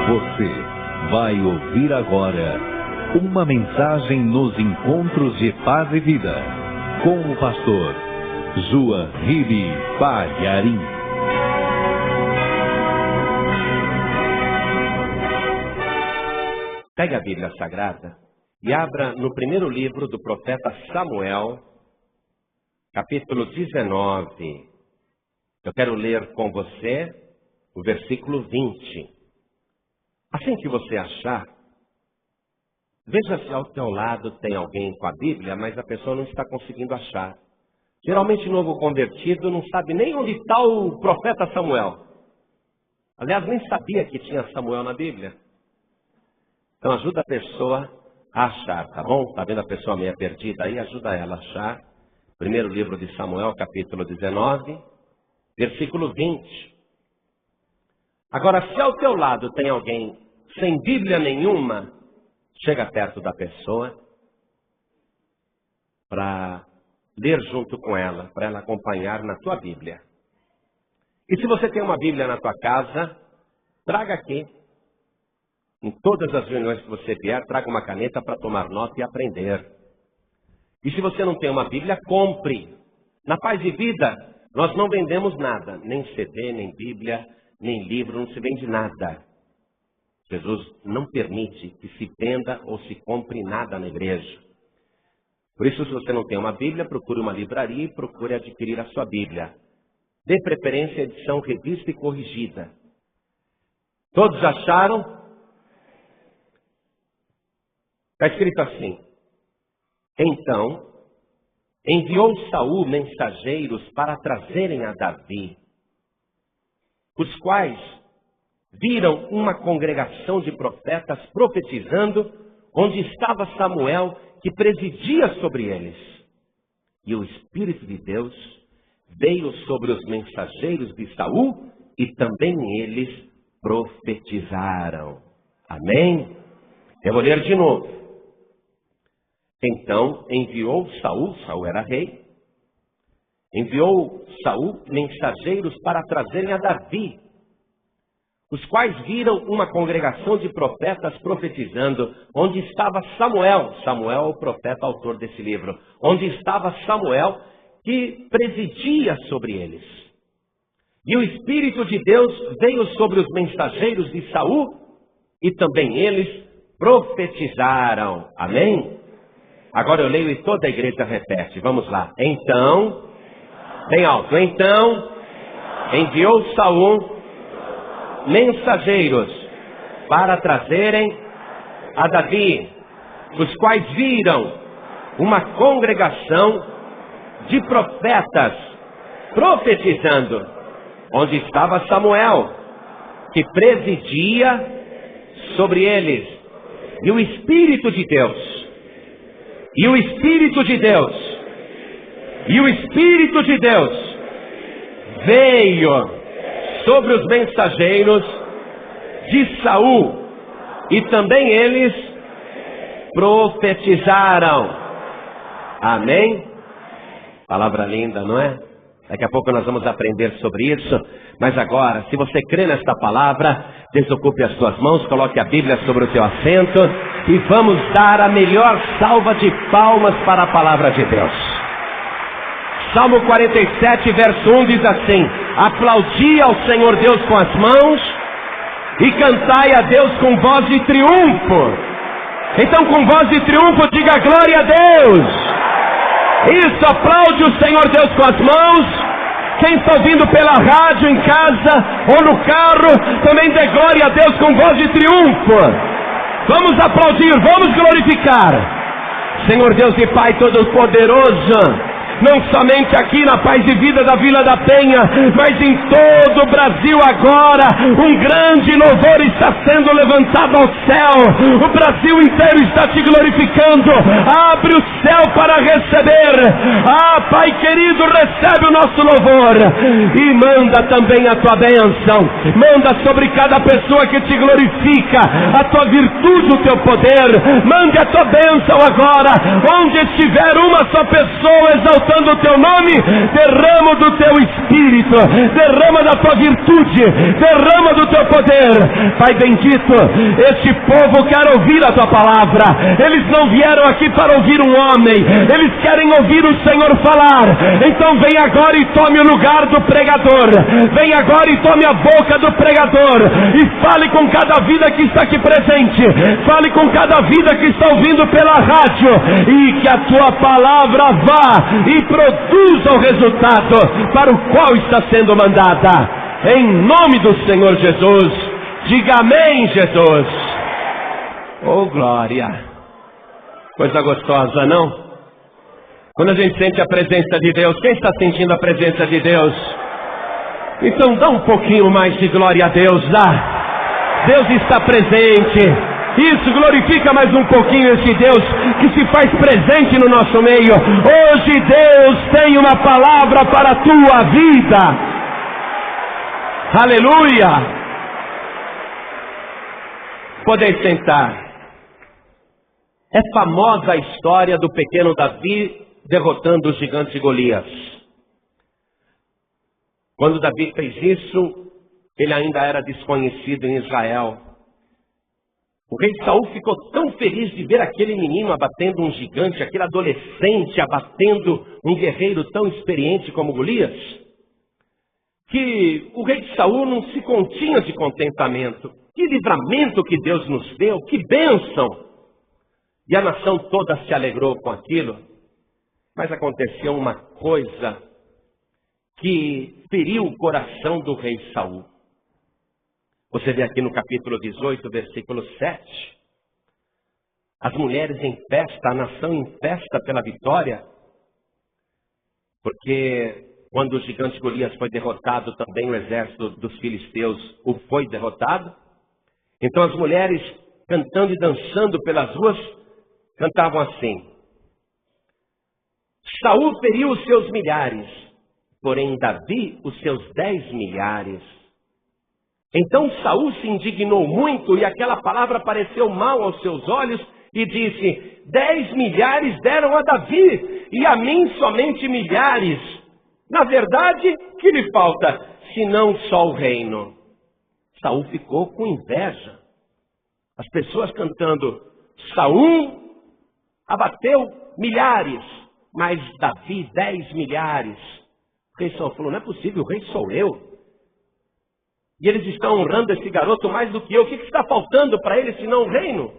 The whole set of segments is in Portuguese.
Você vai ouvir agora uma mensagem nos encontros de paz e vida com o pastor João Ribe Palharim. Pegue a Bíblia Sagrada e abra no primeiro livro do profeta Samuel, capítulo 19. Eu quero ler com você o versículo 20. Assim que você achar, veja se ao teu lado tem alguém com a Bíblia, mas a pessoa não está conseguindo achar. Geralmente, novo convertido não sabe nem onde está o profeta Samuel. Aliás, nem sabia que tinha Samuel na Bíblia. Então, ajuda a pessoa a achar, tá bom? Está vendo a pessoa meio perdida aí? Ajuda ela a achar. Primeiro livro de Samuel, capítulo 19, versículo 20. Agora, se ao teu lado tem alguém sem Bíblia nenhuma, chega perto da pessoa para ler junto com ela, para ela acompanhar na tua Bíblia. E se você tem uma Bíblia na tua casa, traga aqui. Em todas as reuniões que você vier, traga uma caneta para tomar nota e aprender. E se você não tem uma Bíblia, compre. Na Paz e Vida, nós não vendemos nada, nem CD, nem Bíblia, nem livro, não se vende nada. Jesus não permite que se venda ou se compre nada na igreja. Por isso, se você não tem uma Bíblia, procure uma livraria e procure adquirir a sua Bíblia. Dê preferência à edição revista e corrigida. Todos acharam? Está escrito assim: então enviou Saul mensageiros para trazerem a Davi, os quais viram uma congregação de profetas profetizando, onde estava Samuel, que presidia sobre eles. E o Espírito de Deus veio sobre os mensageiros de Saul, e também eles profetizaram. Amém? Eu vou ler de novo. Então enviou Saul era rei, enviou Saul mensageiros para trazerem a Davi, os quais viram uma congregação de profetas profetizando, onde estava Samuel, Samuel é o profeta autor desse livro, onde estava Samuel, que presidia sobre eles. E o Espírito de Deus veio sobre os mensageiros de Saul, e também eles profetizaram. Amém? Agora eu leio e toda a igreja repete. Vamos lá. Então, bem alto. Então, enviou Saul mensageiros para trazerem a Davi, os quais viram uma congregação de profetas profetizando, onde estava Samuel, que presidia sobre eles. E o Espírito de Deus veio sobre os mensageiros de Saul, e também eles profetizaram. Amém? Palavra linda, não é? Daqui a pouco nós vamos aprender sobre isso. Mas agora, se você crê nesta palavra, desocupe as suas mãos, coloque a Bíblia sobre o teu assento e vamos dar a melhor salva de palmas para a palavra de Deus. Salmo 47, verso 1 diz assim: aplaudi ao Senhor Deus com as mãos e cantai a Deus com voz de triunfo. Então, com voz de triunfo, diga glória a Deus. Isso, aplaude o Senhor Deus com as mãos. Quem está ouvindo pela rádio, em casa ou no carro, também dê glória a Deus com voz de triunfo. Vamos aplaudir, vamos glorificar. Senhor Deus e Pai Todo-Poderoso, não somente aqui na Paz e Vida da Vila da Penha, mas em todo o Brasil agora, um grande louvor está sendo levantado ao céu. O Brasil inteiro está te glorificando. Abre o céu para receber. Pai querido, recebe o nosso louvor e manda também a tua bênção. Manda sobre cada pessoa que te glorifica a tua virtude, o teu poder. Mande a tua bênção agora, onde estiver uma só pessoa exaltando exaltando o teu nome, derrama do teu espírito, derrama da tua virtude, derrama do teu poder. Pai bendito, este povo quer ouvir a tua palavra. Eles não vieram aqui para ouvir um homem, eles querem ouvir o Senhor falar. Então vem agora e tome o lugar do pregador, vem agora e tome a boca do pregador, e fale com cada vida que está aqui presente, fale com cada vida que está ouvindo pela rádio, e que a tua palavra vá e produza o resultado para o qual está sendo mandada. Em nome do Senhor Jesus, diga amém, Jesus. Oh glória, coisa gostosa, não? Quando a gente sente a presença de Deus, quem está sentindo a presença de Deus? Então dá um pouquinho mais de glória a Deus, dá. Deus está presente. Isso, glorifica mais um pouquinho esse Deus que se faz presente no nosso meio. Hoje Deus tem uma palavra para a tua vida. Aleluia. Podem sentar. É famosa a história do pequeno Davi derrotando o gigante Golias. Quando Davi fez isso, ele ainda era desconhecido em Israel. O rei Saul ficou tão feliz de ver aquele menino abatendo um gigante, aquele adolescente abatendo um guerreiro tão experiente como Golias, que o rei Saul não se continha de contentamento. Que livramento que Deus nos deu, que bênção! E a nação toda se alegrou com aquilo. Mas aconteceu uma coisa que feriu o coração do rei Saul. Você vê aqui no capítulo 18, versículo 7. As mulheres em festa, a nação em festa pela vitória. Porque quando o gigante Golias foi derrotado, também o exército dos filisteus o foi derrotado. Então as mulheres, cantando e dançando pelas ruas, cantavam assim: Saul feriu os seus milhares, porém Davi os seus 10 milhares. Então Saul se indignou muito, e aquela palavra pareceu mal aos seus olhos, e disse: 10 milhares deram a Davi, e a mim somente milhares. Na verdade, que lhe falta, senão só o reino? Saul ficou com inveja. As pessoas cantando: Saul abateu milhares, mas Davi 10 milhares. O rei Saul falou: não é possível, o rei sou eu. E eles estão honrando esse garoto mais do que eu. O que está faltando para ele senão o reino?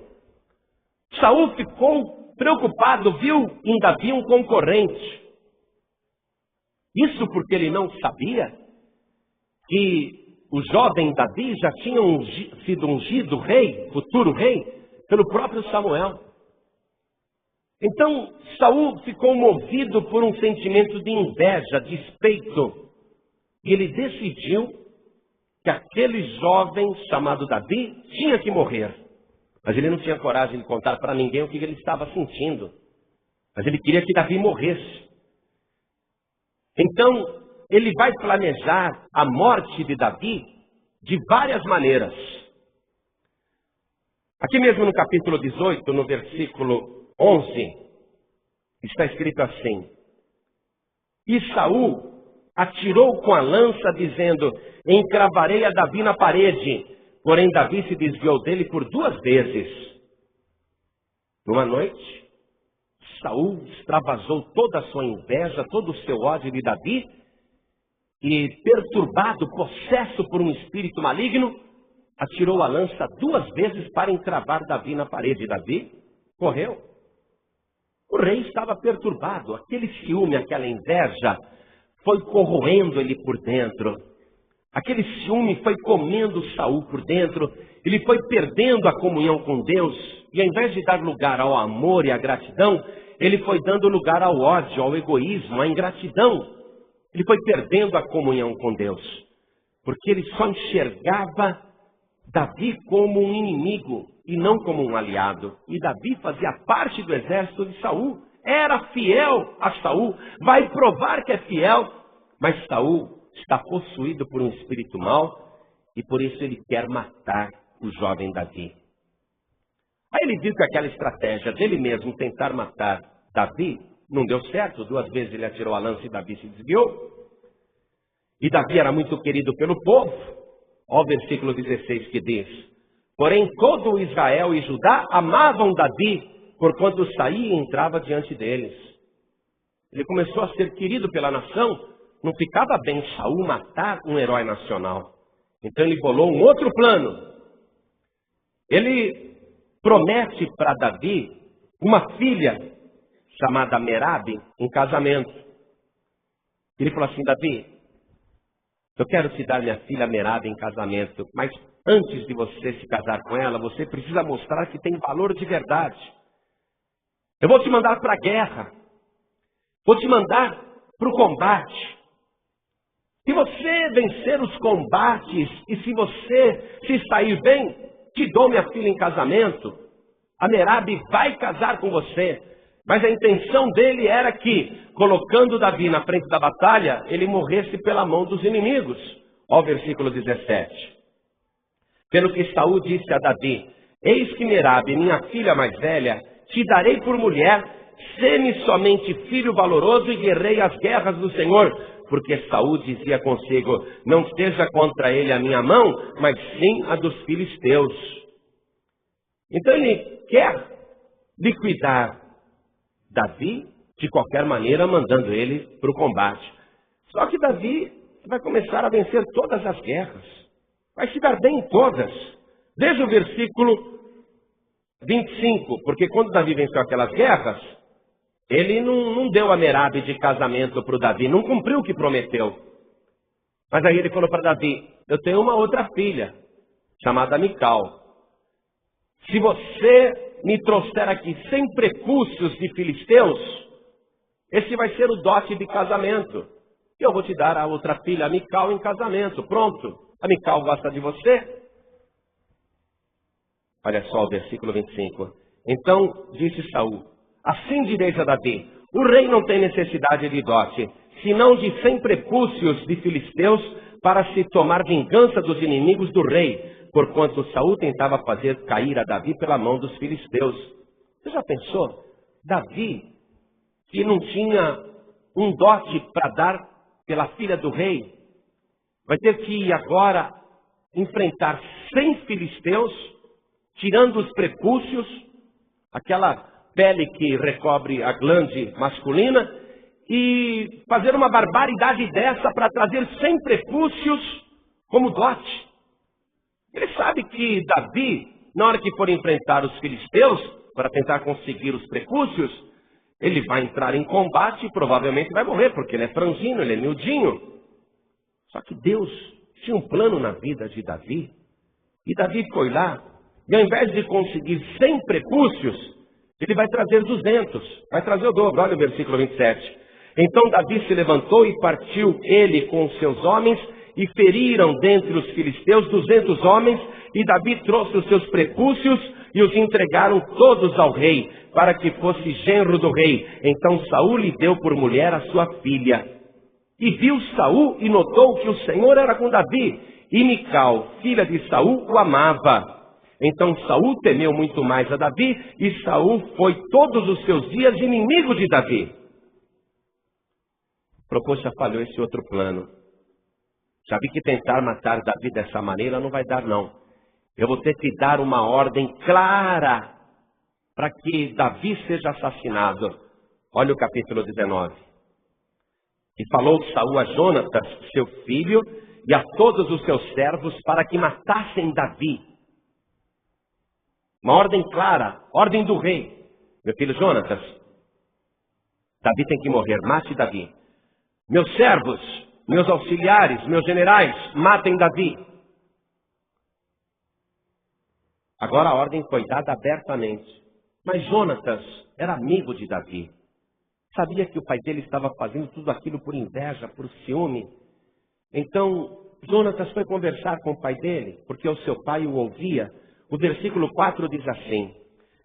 Saul ficou preocupado, viu em Davi um concorrente. Isso porque ele não sabia que o jovem Davi já tinha sido ungido rei, futuro rei, pelo próprio Samuel. Então Saul ficou movido por um sentimento de inveja, de despeito. E ele decidiu que aquele jovem chamado Davi tinha que morrer. Mas ele não tinha coragem de contar para ninguém o que ele estava sentindo. Mas ele queria que Davi morresse. Então, ele vai planejar a morte de Davi de várias maneiras. Aqui mesmo no capítulo 18, no versículo 11, está escrito assim: E Saul atirou com a lança, dizendo: encravarei a Davi na parede. Porém Davi se desviou dele por 2 vezes. Numa noite, Saul extravasou toda a sua inveja, todo o seu ódio de Davi, e perturbado, possesso por um espírito maligno, atirou a lança 2 vezes para encravar Davi na parede. Davi correu. O rei estava perturbado. Aquele ciúme, aquela inveja foi corroendo ele por dentro. Aquele ciúme foi comendo Saul por dentro. Ele foi perdendo a comunhão com Deus. E ao invés de dar lugar ao amor e à gratidão, ele foi dando lugar ao ódio, ao egoísmo, à ingratidão. Ele foi perdendo a comunhão com Deus. Porque ele só enxergava Davi como um inimigo e não como um aliado. E Davi fazia parte do exército de Saul. Era fiel a Saul. Vai provar que é fiel. Mas Saul está possuído por um espírito mau, e por isso ele quer matar o jovem Davi. Aí ele viu que aquela estratégia dele mesmo tentar matar Davi Não deu certo, 2 vezes ele atirou a lança e Davi se desviou. E Davi era muito querido pelo povo. Olha o versículo 16 que diz: porém todo Israel e Judá amavam Davi, porquanto saía e entrava diante deles. Ele começou a ser querido pela nação. Não ficava bem Saul matar um herói nacional. Então ele bolou um outro plano. Ele promete para Davi uma filha chamada Merabe em casamento. Ele falou assim: Davi, eu quero te dar minha filha Merabe em casamento, mas antes de você se casar com ela, você precisa mostrar que tem valor de verdade. Eu vou te mandar para a guerra. Vou te mandar para o combate. Se você vencer os combates e se você se sair bem, te dou minha filha em casamento. A Merabe vai casar com você. Mas a intenção dele era que, colocando Davi na frente da batalha, ele morresse pela mão dos inimigos. Olha o versículo 17. Pelo que Saul disse a Davi: eis que Merabe, minha filha mais velha, te darei por mulher, sê-me somente filho valoroso e guerrei as guerras do Senhor. Porque Saul dizia consigo: não seja contra ele a minha mão, mas sim a dos filisteus. Então ele quer liquidar Davi de qualquer maneira, mandando ele para o combate. Só que Davi vai começar a vencer todas as guerras. Vai se dar bem em todas. Desde o versículo 25. Porque quando Davi venceu aquelas guerras, ele não deu a Merabe de casamento para o Davi. Não cumpriu o que prometeu. Mas aí ele falou para Davi: eu tenho uma outra filha, chamada Mical. Se você me trouxer aqui 100 prepúcios de filisteus, esse vai ser o dote de casamento. Eu vou te dar a outra filha, a Mical, em casamento. Pronto. A Mical gosta de você? Olha só o versículo 25. Então disse Saul: assim direis a Davi: o rei não tem necessidade de dote, senão de 100 prepúcios de filisteus, para se tomar vingança dos inimigos do rei, porquanto Saul tentava fazer cair a Davi pela mão dos filisteus. Você já pensou? Davi, que não tinha um dote para dar pela filha do rei, vai ter que agora enfrentar 100 filisteus, tirando os prepúcios, aquela pele que recobre a glande masculina, e fazer uma barbaridade dessa para trazer 100 prepúcios como dote. Ele sabe que Davi, na hora que for enfrentar os filisteus, para tentar conseguir os prepúcios, ele vai entrar em combate e provavelmente vai morrer, porque ele é franzino, ele é miudinho. Só que Deus tinha um plano na vida de Davi. E Davi foi lá, e ao invés de conseguir 100 prepúcios, ele vai trazer 200, vai trazer o dobro. Olha o versículo 27. Então Davi se levantou e partiu ele com os seus homens, e feriram dentre os filisteus 200 homens, e Davi trouxe os seus prepúcios e os entregaram todos ao rei, para que fosse genro do rei. Então Saul lhe deu por mulher a sua filha. E viu Saul e notou que o Senhor era com Davi, e Mical, filha de Saul, o amava. Então Saul temeu muito mais a Davi, e Saul foi todos os seus dias inimigo de Davi. Proposta falhou esse outro plano. Já vi que tentar matar Davi dessa maneira não vai dar, não. Eu vou ter que dar uma ordem clara para que Davi seja assassinado. Olha o capítulo 19. E falou Saul a Jonatas, seu filho, e a todos os seus servos, para que matassem Davi. Uma ordem clara, ordem do rei. Meu filho Jonatas, Davi tem que morrer, mate Davi. Meus servos, meus auxiliares, meus generais, matem Davi. Agora a ordem foi dada abertamente. Mas Jonatas era amigo de Davi. Sabia que o pai dele estava fazendo tudo aquilo por inveja, por ciúme. Então Jonatas foi conversar com o pai dele, porque o seu pai o ouvia. O versículo 4 diz assim: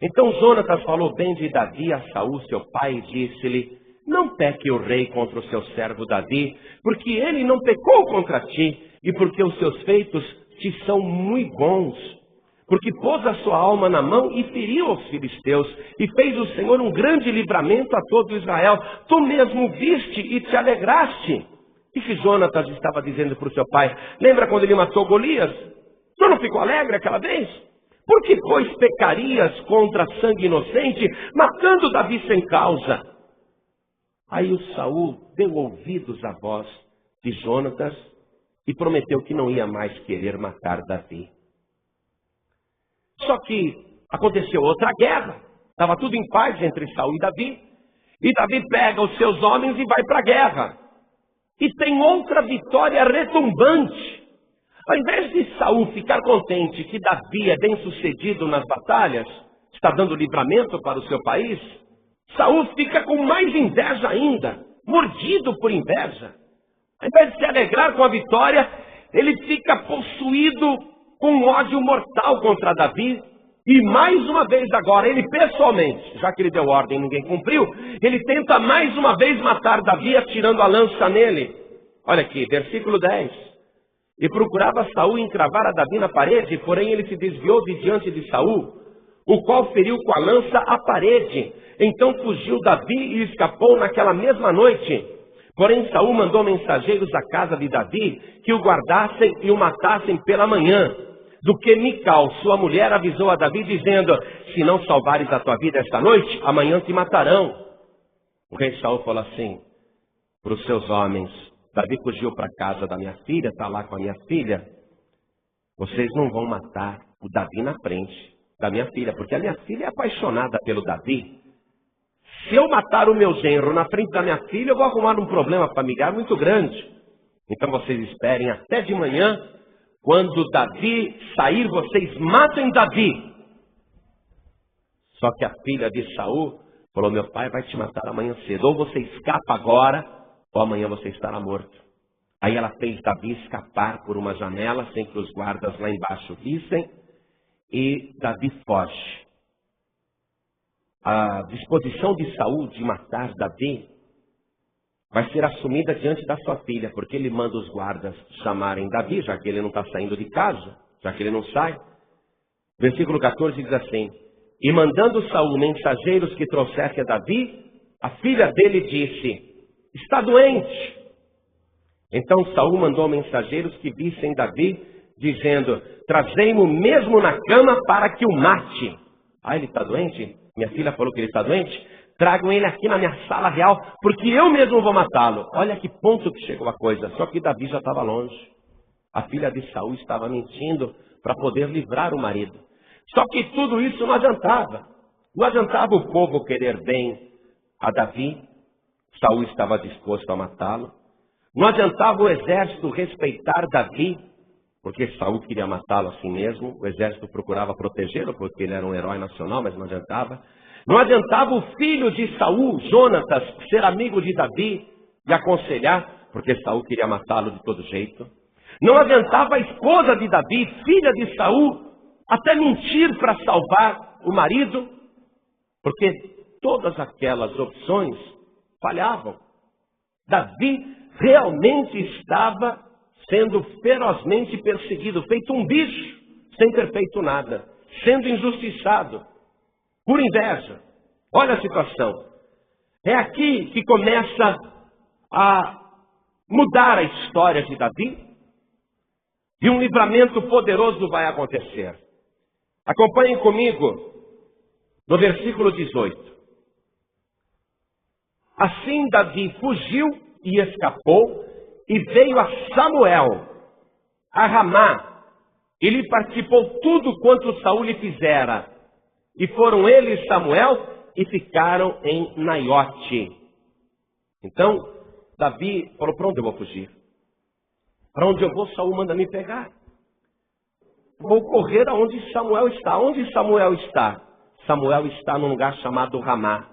então Jonatas falou bem de Davi a Saul, seu pai, e disse-lhe: não peque o rei contra o seu servo Davi, porque ele não pecou contra ti, e porque os seus feitos te são muito bons. porque pôs a sua alma na mão e feriu os filisteus, e fez o Senhor um grande livramento a todo Israel. Tu mesmo viste e te alegraste. E que Jonatas estava dizendo para o seu pai: lembra quando ele matou Golias? Tu não ficou alegre aquela vez? Por que, pois, pecarias contra sangue inocente, matando Davi sem causa? Aí o Saul deu ouvidos à voz de Jonatas e prometeu que não ia mais querer matar Davi. Só que aconteceu outra guerra. Estava tudo em paz entre Saul e Davi. E Davi pega os seus homens e vai para a guerra. E tem outra vitória retumbante. Ao invés de Saul ficar contente que Davi é bem sucedido nas batalhas, está dando livramento para o seu país, Saul fica com mais inveja ainda, mordido por inveja. Ao invés de se alegrar com a vitória, ele fica possuído com um ódio mortal contra Davi. E mais uma vez agora, ele pessoalmente, já que ele deu ordem e ninguém cumpriu, ele tenta mais uma vez matar Davi atirando a lança nele. Olha aqui, versículo 10. E procurava Saul encravar a Davi na parede, porém ele se desviou de diante de Saul, o qual feriu com a lança a parede. Então fugiu Davi e escapou naquela mesma noite. Porém Saul mandou mensageiros à casa de Davi, que o guardassem e o matassem pela manhã. Do que Mical, sua mulher, avisou a Davi, dizendo: se não salvares a tua vida esta noite, amanhã te matarão. O rei Saul falou assim para os seus homens: Davi fugiu para a casa da minha filha, está lá com a minha filha. Vocês não vão matar o Davi na frente da minha filha, porque a minha filha é apaixonada pelo Davi. Se eu matar o meu genro na frente da minha filha, eu vou arrumar um problema familiar muito grande. Então vocês esperem até de manhã, quando Davi sair, vocês matem Davi. Só que a filha de Saul falou: meu pai vai te matar amanhã cedo, ou você escapa agora, ou amanhã você estará morto. Aí ela fez Davi escapar por uma janela, sem que os guardas lá embaixo vissem, e Davi foge. A disposição de Saul de matar Davi vai ser assumida diante da sua filha, porque ele manda os guardas chamarem Davi, já que ele não está saindo de casa, já que ele não sai. Versículo 14 diz assim: e mandando Saul mensageiros que trouxessem a Davi, a filha dele disse: está doente. Então Saul mandou mensageiros que vissem Davi, dizendo: trazei-mo mesmo na cama para que o mate. Ah, ele está doente? Minha filha falou que ele está doente? Tragam ele aqui na minha sala real, porque eu mesmo vou matá-lo. Olha que ponto que chegou a coisa. Só que Davi já estava longe. A filha de Saul estava mentindo para poder livrar o marido. Só que tudo isso não adiantava. Não adiantava o povo querer bem a Davi. Saul estava disposto a matá-lo. Não adiantava o exército respeitar Davi, porque Saul queria matá-lo assim mesmo. O exército procurava protegê-lo, porque ele era um herói nacional, mas não adiantava. Não adiantava o filho de Saul, Jonatas, ser amigo de Davi e aconselhar, porque Saul queria matá-lo de todo jeito. Não adiantava a esposa de Davi, filha de Saul, até mentir para salvar o marido, porque todas aquelas opções falhavam. Davi realmente estava sendo ferozmente perseguido, feito um bicho, sem ter feito nada, sendo injustiçado, por inveja. Olha a situação. É aqui que começa a mudar a história de Davi, e um livramento poderoso vai acontecer. Acompanhem comigo no versículo 18. Assim Davi fugiu e escapou, e veio a Samuel, a Ramá, e lhe participou tudo quanto Saul lhe fizera. E foram ele e Samuel, e ficaram em Naiote. Então, Davi falou: para onde eu vou fugir? Para onde eu vou, Saul manda me pegar. Vou correr aonde Samuel está. Onde Samuel está? Samuel está num lugar chamado Ramá.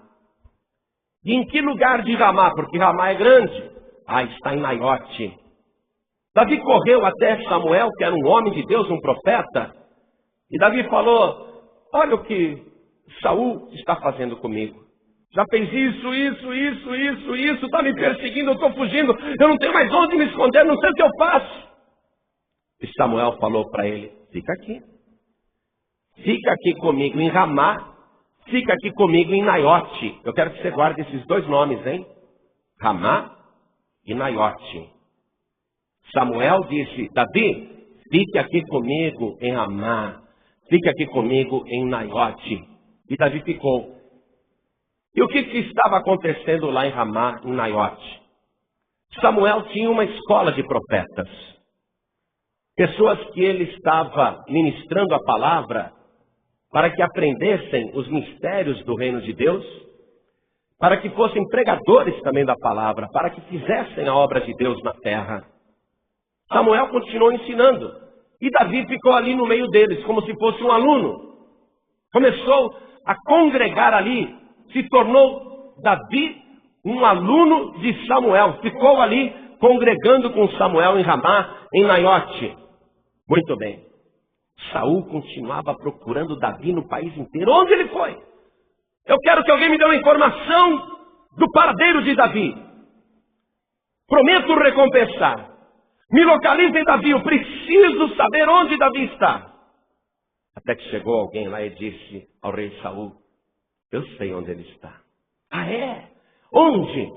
E em que lugar de Ramá? Porque Ramá é grande. Ah, está em Naiote. Davi correu até Samuel, que era um homem de Deus, um profeta. E Davi falou: olha o que Saul está fazendo comigo. Já fez isso, está me perseguindo, eu estou fugindo, eu não tenho mais onde me esconder, não sei o que eu faço. E Samuel falou para ele: fica aqui. fica aqui comigo em Ramá, fica aqui comigo em Naiote. Eu quero que você guarde esses dois nomes, hein? Ramá e Naiote. Samuel disse, Davi, fique aqui comigo em Ramá, fique aqui comigo em Naiote. E Davi ficou. E o que estava acontecendo lá em Ramá, em Naiote? Samuel tinha uma escola de profetas. Pessoas que ele estava ministrando a palavra para que aprendessem os mistérios do reino de Deus, para que fossem pregadores também da palavra, para que fizessem a obra de Deus na terra. Samuel continuou ensinando. E Davi ficou ali no meio deles, como se fosse um aluno. Começou a congregar ali, se tornou Davi um aluno de Samuel. Ficou ali congregando com Samuel em Ramá, em Naiote. Muito bem. Saul continuava procurando Davi no país inteiro. Onde ele foi? Eu quero que alguém me dê uma informação do paradeiro de Davi. Prometo recompensar. Me localizem Davi, eu preciso saber onde Davi está. Até que chegou alguém lá e disse ao rei Saul, eu sei onde ele está. Ah, é? Onde?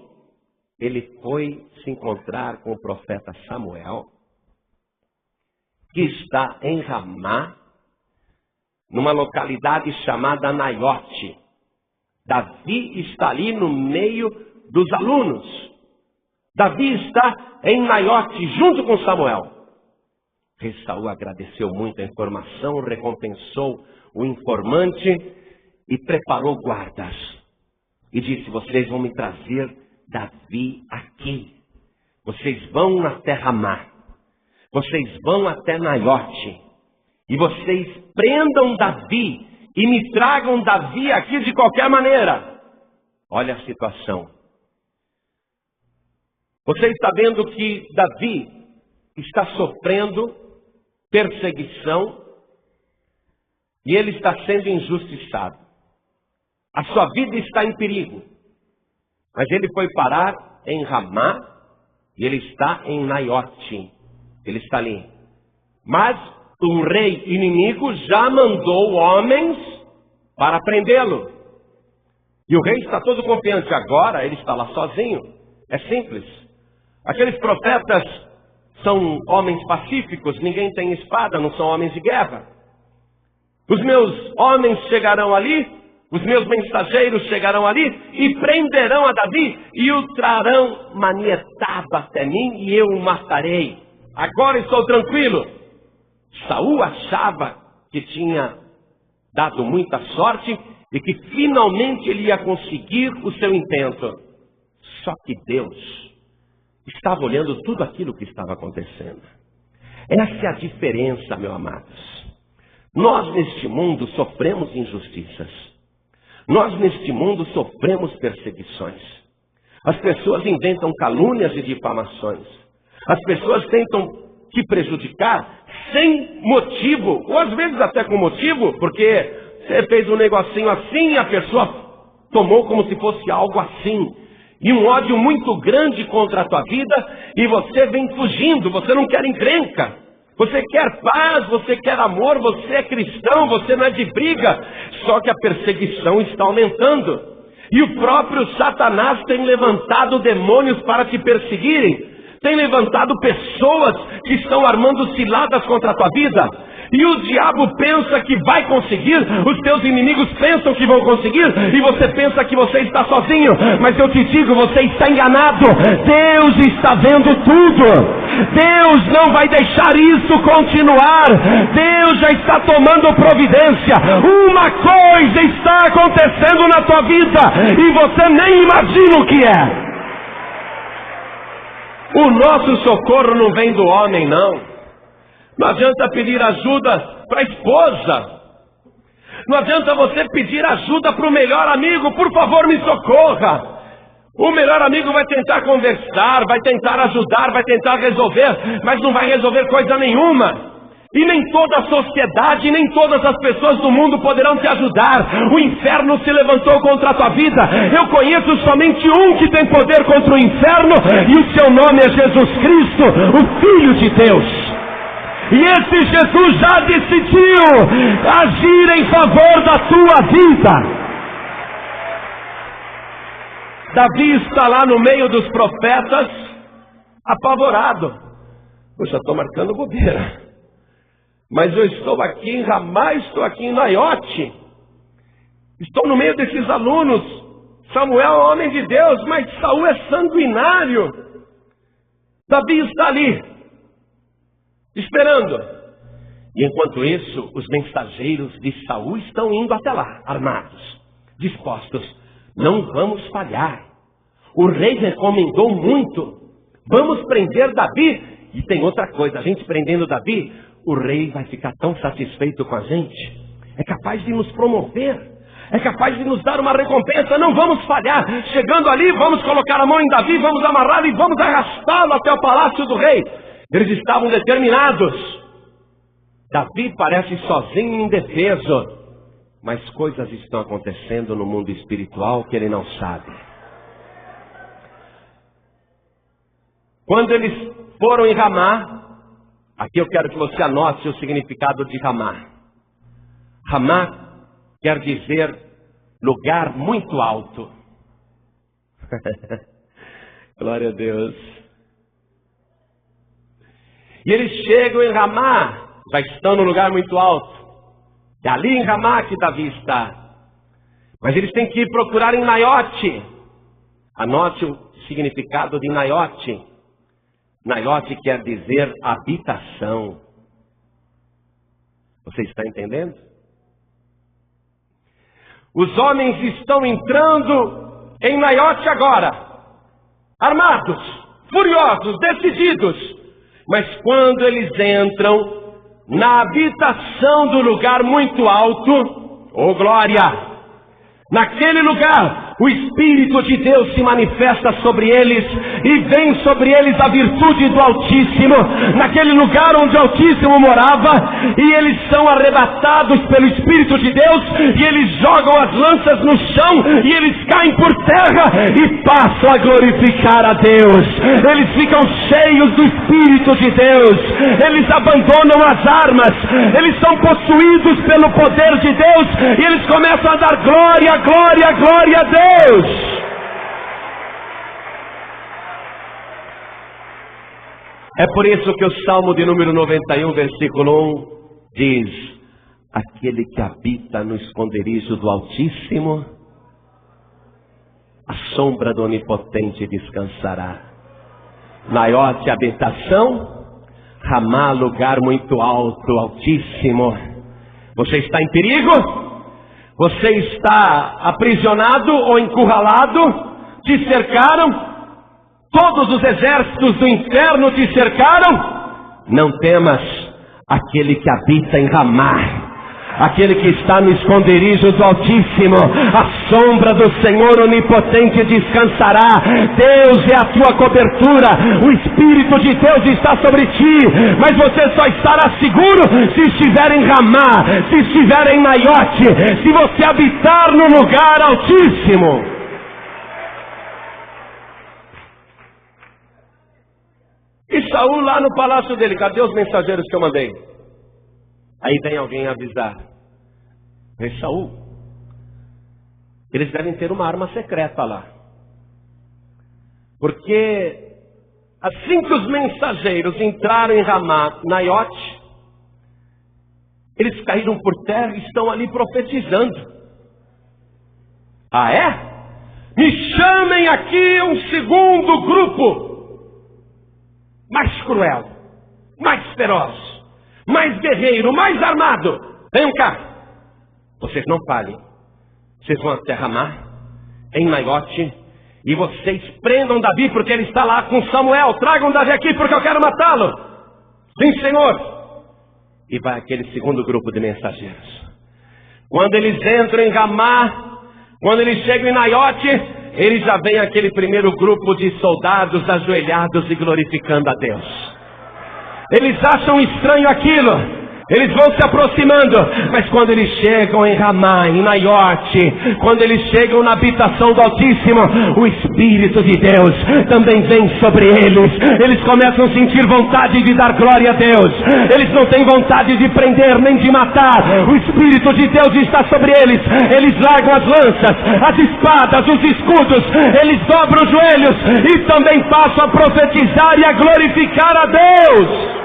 Ele foi se encontrar com o profeta Samuel, que está em Ramá, numa localidade chamada Naiote. Davi está ali no meio dos alunos. Davi está em Naiote, junto com Samuel. O rei Saul agradeceu muito a informação, recompensou o informante e preparou guardas. E disse, vocês vão me trazer Davi aqui. Vocês vão até Ramá. Vocês vão até Naiote. E vocês prendam Davi e me tragam Davi aqui de qualquer maneira. Olha a situação. Você está vendo que Davi está sofrendo perseguição e ele está sendo injustiçado. A sua vida está em perigo. Mas ele foi parar em Ramá e ele está em Naiote. Ele está ali. Mas o rei inimigo já mandou homens para prendê-lo. E o rei está todo confiante. Agora ele está lá sozinho. É simples. Aqueles profetas são homens pacíficos, ninguém tem espada, não são homens de guerra. Os meus homens chegarão ali, os meus mensageiros chegarão ali e prenderão a Davi e o trarão manietado até mim e eu o matarei. Agora estou tranquilo. Saul achava que tinha dado muita sorte e que finalmente ele ia conseguir o seu intento. Só que Deus estava olhando tudo aquilo que estava acontecendo. Essa é a diferença, meus amados. Nós neste mundo sofremos injustiças. Nós neste mundo sofremos perseguições. As pessoas inventam calúnias e difamações. As pessoas tentam te prejudicar sem motivo, ou às vezes até com motivo, porque você fez um negocinho assim e a pessoa tomou como se fosse algo assim. E um ódio muito grande contra a tua vida, e você vem fugindo, você não quer encrenca. Você quer paz, você quer amor, você é cristão, você não é de briga. Só que a perseguição está aumentando. E o próprio Satanás tem levantado demônios para te perseguirem. Tem levantado pessoas que estão armando ciladas contra a tua vida. E o diabo pensa que vai conseguir, os teus inimigos pensam que vão conseguir, e você pensa que você está sozinho. Mas eu te digo, você está enganado. Deus está vendo tudo. Deus não vai deixar isso continuar. Deus já está tomando providência. Uma coisa está acontecendo na tua vida e você nem imagina o que é. O nosso socorro não vem do homem, não. Não adianta pedir ajuda para a esposa. Não adianta você pedir ajuda para o melhor amigo. Por favor, me socorra. O melhor amigo vai tentar conversar, vai tentar ajudar, vai tentar resolver, mas não vai resolver coisa nenhuma. E nem toda a sociedade, nem todas as pessoas do mundo poderão te ajudar. O inferno se levantou contra a tua vida. Eu conheço somente um que tem poder contra o inferno, e o seu nome é Jesus Cristo, o Filho de Deus. E esse Jesus já decidiu agir em favor da tua vida. Davi está lá no meio dos profetas, apavorado. Poxa, estou marcando bobeira. Mas eu estou aqui em Ramá, estou aqui em Naiote. Estou no meio desses alunos. Samuel é homem de Deus, mas Saul é sanguinário. Davi está ali, esperando. E enquanto isso, os mensageiros de Saul estão indo até lá, armados, dispostos. Não vamos falhar. O rei recomendou muito. Vamos prender Davi. E tem outra coisa, a gente prendendo Davi, o rei vai ficar tão satisfeito com a gente. É capaz de nos promover. É capaz de nos dar uma recompensa. Não vamos falhar. Chegando ali, vamos colocar a mão em Davi, vamos amarrá-lo e vamos arrastá-lo até o palácio do rei. Eles estavam determinados. Davi parece sozinho e indefeso. Mas coisas estão acontecendo no mundo espiritual que ele não sabe. Quando eles foram em Ramá, aqui eu quero que você anote o significado de Ramá. Ramá quer dizer lugar muito alto. Glória a Deus. E eles chegam em Ramá, já estão no lugar muito alto. É ali em Ramá que Davi está. Mas eles têm que ir procurar em Naiote. Anote o significado de Naiote. Naiote quer dizer habitação. Você está entendendo? Os homens estão entrando em Naiote agora. Armados, furiosos, decididos. Mas quando eles entram na habitação do lugar muito alto, oh glória! Naquele lugar, o Espírito de Deus se manifesta sobre eles e vem sobre eles a virtude do Altíssimo. Naquele lugar onde o Altíssimo morava, e eles são arrebatados pelo Espírito de Deus, e eles jogam as lanças no chão, e eles caem por terra e passam a glorificar a Deus. Eles ficam cheios do Espírito de Deus, eles abandonam as armas, eles são possuídos pelo poder de Deus, e eles começam a dar glória, glória, glória a Deus. É por isso que o Salmo de número 91, versículo 1 diz: aquele que habita no esconderijo do Altíssimo, a sombra do Onipotente descansará. Naiote, habitação; Ramá, lugar muito alto, altíssimo. Você está em perigo? Você está aprisionado ou encurralado? Te cercaram? Todos os exércitos do inferno te cercaram? Não temas, aquele que habita em Ramá, aquele que está no esconderijo do Altíssimo, a sombra do Senhor Onipotente descansará. Deus é a tua cobertura, o Espírito de Deus está sobre ti, mas você só estará seguro se estiver em Ramá, se estiver em Naiote, se você habitar no lugar altíssimo. E Saul lá no palácio dele, cadê os mensageiros que eu mandei? Aí vem alguém avisar: Rei Saul, eles devem ter uma arma secreta lá. Porque assim que os mensageiros entraram em Ramá, Naiote, eles caíram por terra e estão ali profetizando. Ah é? Me chamem aqui um segundo grupo, mais cruel, mais feroz, mais guerreiro, mais armado. Venham cá. Vocês não falhem. Vocês vão até Ramá, em Naiote, e vocês prendam Davi, porque ele está lá com Samuel. Tragam Davi aqui, porque eu quero matá-lo. Sim, Senhor. E vai aquele segundo grupo de mensageiros. Quando eles entram em Ramá, quando eles chegam em Naiote, eles já vem aquele primeiro grupo de soldados ajoelhados e glorificando a Deus. Eles acham estranho aquilo. Eles vão se aproximando, mas quando eles chegam em Ramá, em Naiote, quando eles chegam na habitação do Altíssimo, o Espírito de Deus também vem sobre eles. Eles começam a sentir vontade de dar glória a Deus. Eles não têm vontade de prender nem de matar. O Espírito de Deus está sobre eles. Eles largam as lanças, as espadas, os escudos. Eles dobram os joelhos e também passam a profetizar e a glorificar a Deus.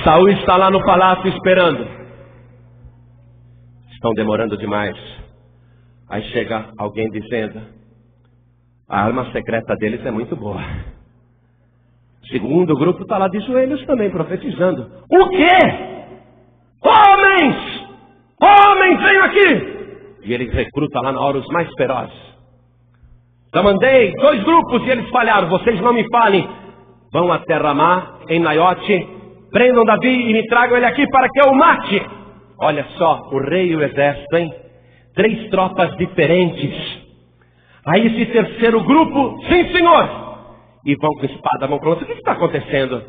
Saul está lá no palácio esperando. Estão demorando demais. Aí chega alguém dizendo: a arma secreta deles é muito boa. O segundo grupo está lá de joelhos também profetizando. O quê? Homens! Homens, venham aqui! E eles recrutam lá na hora os mais ferozes. Já mandei 2 grupos e eles falharam. Vocês não me falem. Vão até Ramá, em Naiote. Prendam Davi e me tragam ele aqui para que eu o mate. Olha só, o rei e o exército, hein? 3 tropas diferentes. Aí esse terceiro grupo, sim senhor, e vão com espada, vão com lança. O que está acontecendo?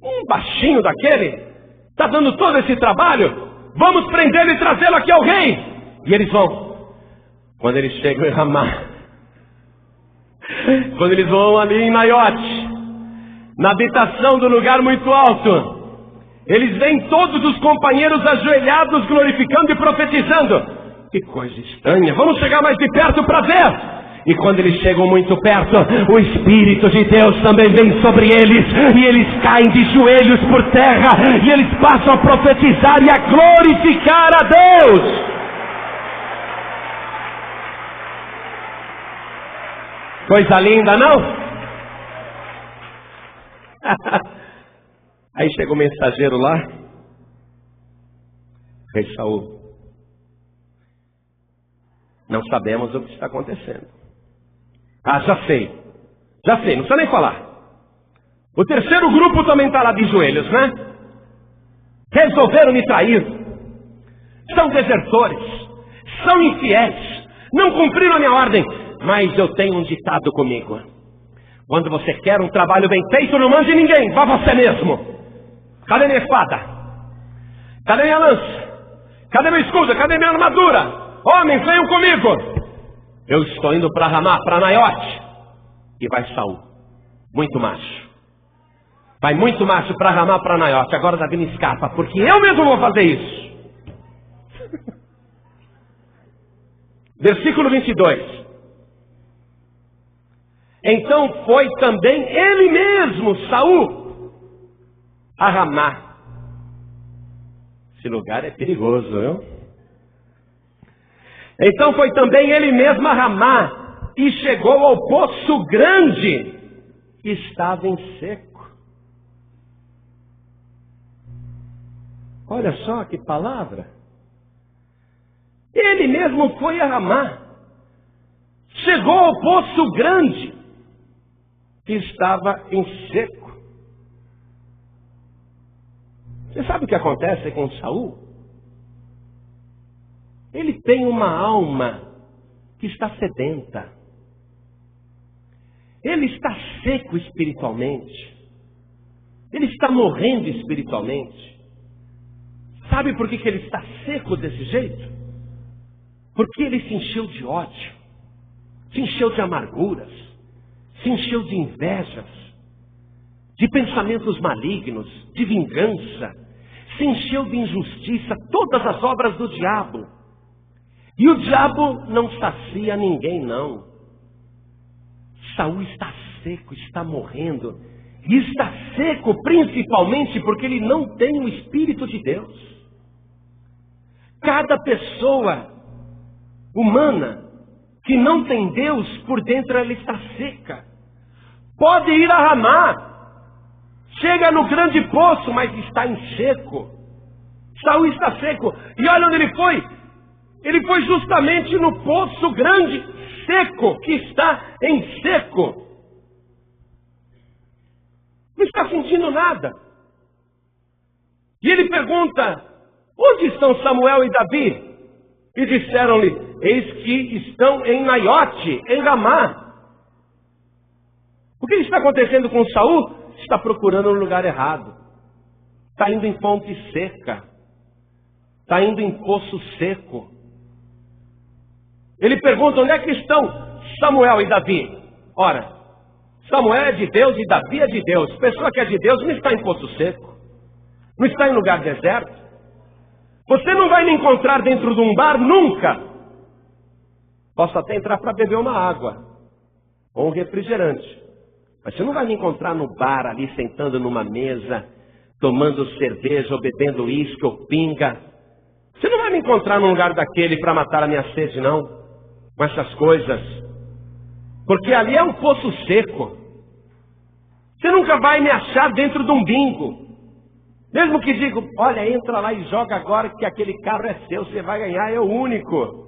Um baixinho daquele está dando todo esse trabalho. Vamos prendê-lo e trazê-lo aqui ao rei. E eles vão. Quando eles chegam em Ramá, quando eles vão ali em Naiote, na habitação do lugar muito alto, eles veem todos os companheiros ajoelhados, glorificando e profetizando. Que coisa estranha, vamos chegar mais de perto para ver. E quando eles chegam muito perto, o Espírito de Deus também vem sobre eles. E eles caem de joelhos por terra. E eles passam a profetizar e a glorificar a Deus. Coisa linda, não? Aí chega o mensageiro lá. Rei Saul, não sabemos o que está acontecendo. Ah, já sei, não precisa nem falar. O terceiro grupo também está lá de joelhos, né? Resolveram me trair. São desertores, são infiéis, não cumpriram a minha ordem. Mas eu tenho um ditado comigo: quando você quer um trabalho bem feito, não mande ninguém, vá você mesmo. Cadê minha espada? Cadê minha lança? Cadê meu escudo? Cadê minha armadura? Homens, venham comigo. Eu estou indo para Ramá, para Naiote. E vai Saul, muito macho. Vai muito macho para Ramá, para Naiote. Agora Davi me escapa, porque eu mesmo vou fazer isso. Versículo 22. Então foi também ele mesmo, Saul, a Ramá. Esse lugar é perigoso, viu? Então foi também ele mesmo a Ramá, e chegou ao poço grande, que estava em seco. Olha só que palavra. Ele mesmo foi a Ramá, chegou ao poço grande, que estava em seco. Você sabe o que acontece com Saul? Ele tem uma alma que está sedenta. Ele está seco espiritualmente. Ele está morrendo espiritualmente. Sabe por que ele está seco desse jeito? Porque ele se encheu de ódio, se encheu de amarguras, se encheu de invejas, de pensamentos malignos, de vingança, se encheu de injustiça, todas as obras do diabo. E o diabo não sacia ninguém, não. Saul está seco, está morrendo, e está seco principalmente porque ele não tem o Espírito de Deus. Cada pessoa humana que não tem Deus, por dentro ela está seca. Pode ir a Ramá, chega no grande poço, mas está em seco. Saul está seco. E olha onde ele foi. Ele foi justamente no poço grande, seco, que está em seco. Não está sentindo nada. E ele pergunta: onde estão Samuel e Davi? E disseram-lhe: eis que estão em Naiote, em Ramá. O que está acontecendo com Saul? Está procurando no lugar errado. Está indo em fonte seca. Está indo em poço seco. Ele pergunta: onde é que estão Samuel e Davi? Ora, Samuel é de Deus e Davi é de Deus. Pessoa que é de Deus não está em poço seco. Não está em lugar deserto. Você não vai me encontrar dentro de um bar nunca. Posso até entrar para beber uma água ou um refrigerante. Mas você não vai me encontrar no bar ali, sentando numa mesa, tomando cerveja ou bebendo uísque ou pinga. Você não vai me encontrar num lugar daquele para matar a minha sede, não. Com essas coisas. Porque ali é um poço seco. Você nunca vai me achar dentro de um bingo. Mesmo que diga: olha, entra lá e joga agora que aquele carro é seu, você vai ganhar, é o único.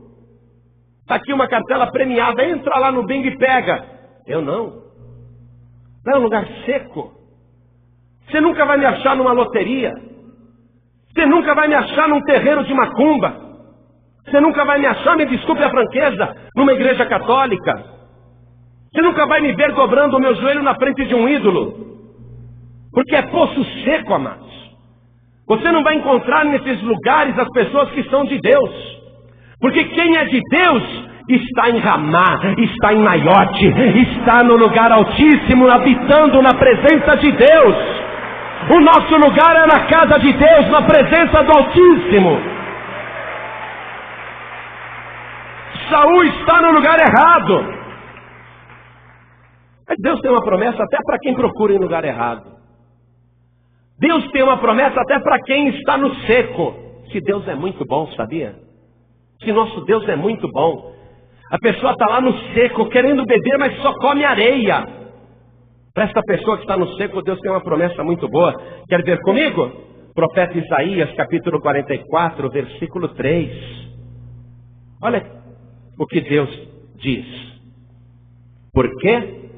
Está aqui uma cartela premiada, entra lá no bingo e pega. Eu não. Não é um lugar seco. Você nunca vai me achar numa loteria. Você nunca vai me achar num terreiro de macumba. Você nunca vai me achar, me desculpe a franqueza, numa igreja católica. Você nunca vai me ver dobrando o meu joelho na frente de um ídolo. Porque é poço seco, amados. Você não vai encontrar nesses lugares as pessoas que são de Deus. Porque quem é de Deus está em Ramá, está em Naiote, está no lugar altíssimo, habitando na presença de Deus. O nosso lugar é na casa de Deus, na presença do Altíssimo. Saul está no lugar errado. Mas Deus tem uma promessa até para quem procura em lugar errado. Deus tem uma promessa até para quem está no seco. Se Deus é muito bom, sabia? Se nosso Deus é muito bom. A pessoa está lá no seco, querendo beber, mas só come areia. Para essa pessoa que está no seco, Deus tem uma promessa muito boa. Quer ver comigo? Profeta Isaías, capítulo 44, versículo 3. Olha o que Deus diz. Porque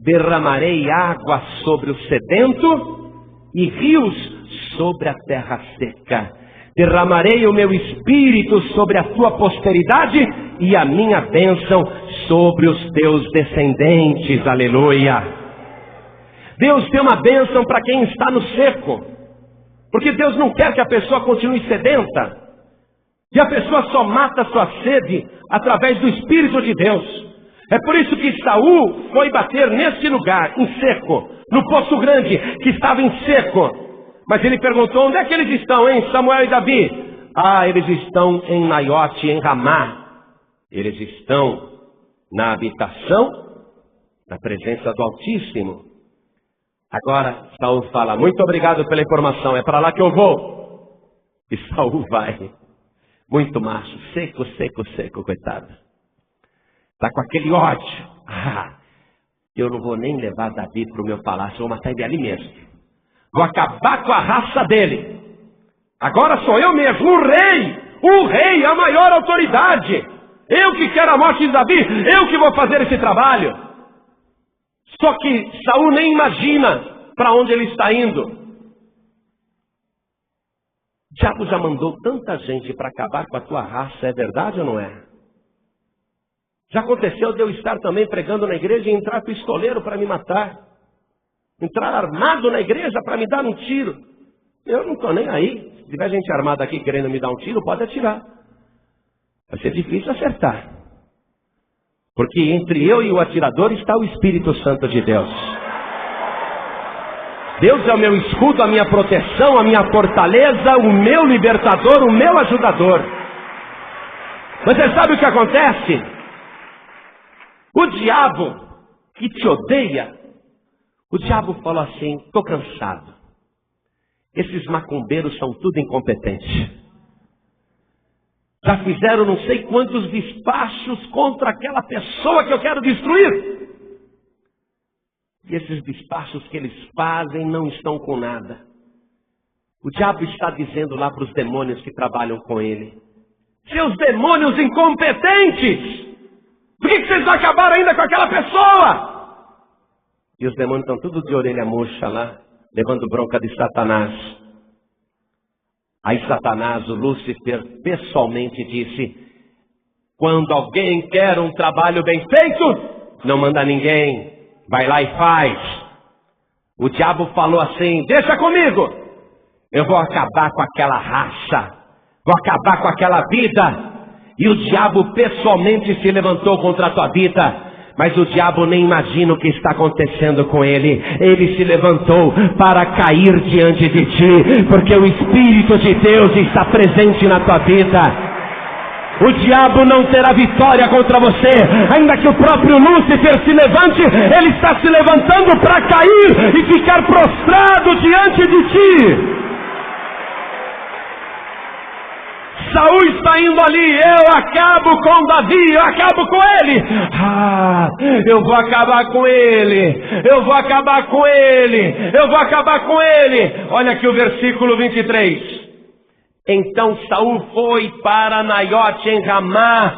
derramarei água sobre o sedento e rios sobre a terra seca. Derramarei o meu espírito sobre a tua posteridade e a minha bênção sobre os teus descendentes. Aleluia. Deus tem uma bênção para quem está no seco. Porque Deus não quer que a pessoa continue sedenta. E a pessoa só mata a sua sede através do Espírito de Deus. É por isso que Saul foi bater nesse lugar, em seco, no Poço Grande, que estava em seco. Mas ele perguntou: onde é que eles estão, hein, Samuel e Davi? Ah, eles estão em Naiote, em Ramá. Eles estão na habitação, na presença do Altíssimo. Agora Saul fala: muito obrigado pela informação, é para lá que eu vou. E Saul vai, muito macho, seco, seco, seco, coitado. Está com aquele ódio. Ah, eu não vou nem levar Davi para o meu palácio, vou matar ele ali mesmo. Vou acabar com a raça dele. Agora sou eu mesmo, o rei, a maior autoridade. Eu que quero a morte de Davi, eu que vou fazer esse trabalho. Só que Saul nem imagina para onde ele está indo. O diabo já mandou tanta gente para acabar com a tua raça, é verdade ou não é? Já aconteceu de eu estar também pregando na igreja e entrar pistoleiro para me matar. Entrar armado na igreja para me dar um tiro. Eu não estou nem aí. Se tiver gente armada aqui querendo me dar um tiro, pode atirar. Vai ser difícil acertar. Porque entre eu e o atirador está o Espírito Santo de Deus. Deus é o meu escudo, a minha proteção, a minha fortaleza, o meu libertador, o meu ajudador. Mas você sabe o que acontece? O diabo que te odeia, o diabo falou assim: estou cansado. Esses macumbeiros são tudo incompetentes. Já fizeram não sei quantos despachos contra aquela pessoa que eu quero destruir. E esses despachos que eles fazem não estão com nada. O diabo está dizendo lá para os demônios que trabalham com ele: seus demônios incompetentes! Por que vocês não acabaram ainda com aquela pessoa? E os demônios estão tudo de orelha murcha lá, levando bronca de Satanás. Aí Satanás, o Lúcifer, pessoalmente disse: quando alguém quer um trabalho bem feito, não manda ninguém, vai lá e faz. O diabo falou assim: deixa comigo. Eu vou acabar com aquela raça. Vou acabar com aquela vida. E o diabo pessoalmente se levantou contra a tua vida. Mas o diabo nem imagina o que está acontecendo com ele. Ele se levantou para cair diante de ti, porque o Espírito de Deus está presente na tua vida. O diabo não terá vitória contra você. Ainda que o próprio Lúcifer se levante, ele está se levantando para cair e ficar prostrado diante de ti. Saul está indo ali, eu acabo com Davi, eu acabo com ele. Eu vou acabar com ele, eu vou acabar com ele, eu vou acabar com ele. Olha aqui o versículo 23. Então Saul foi para Naiote em Ramá,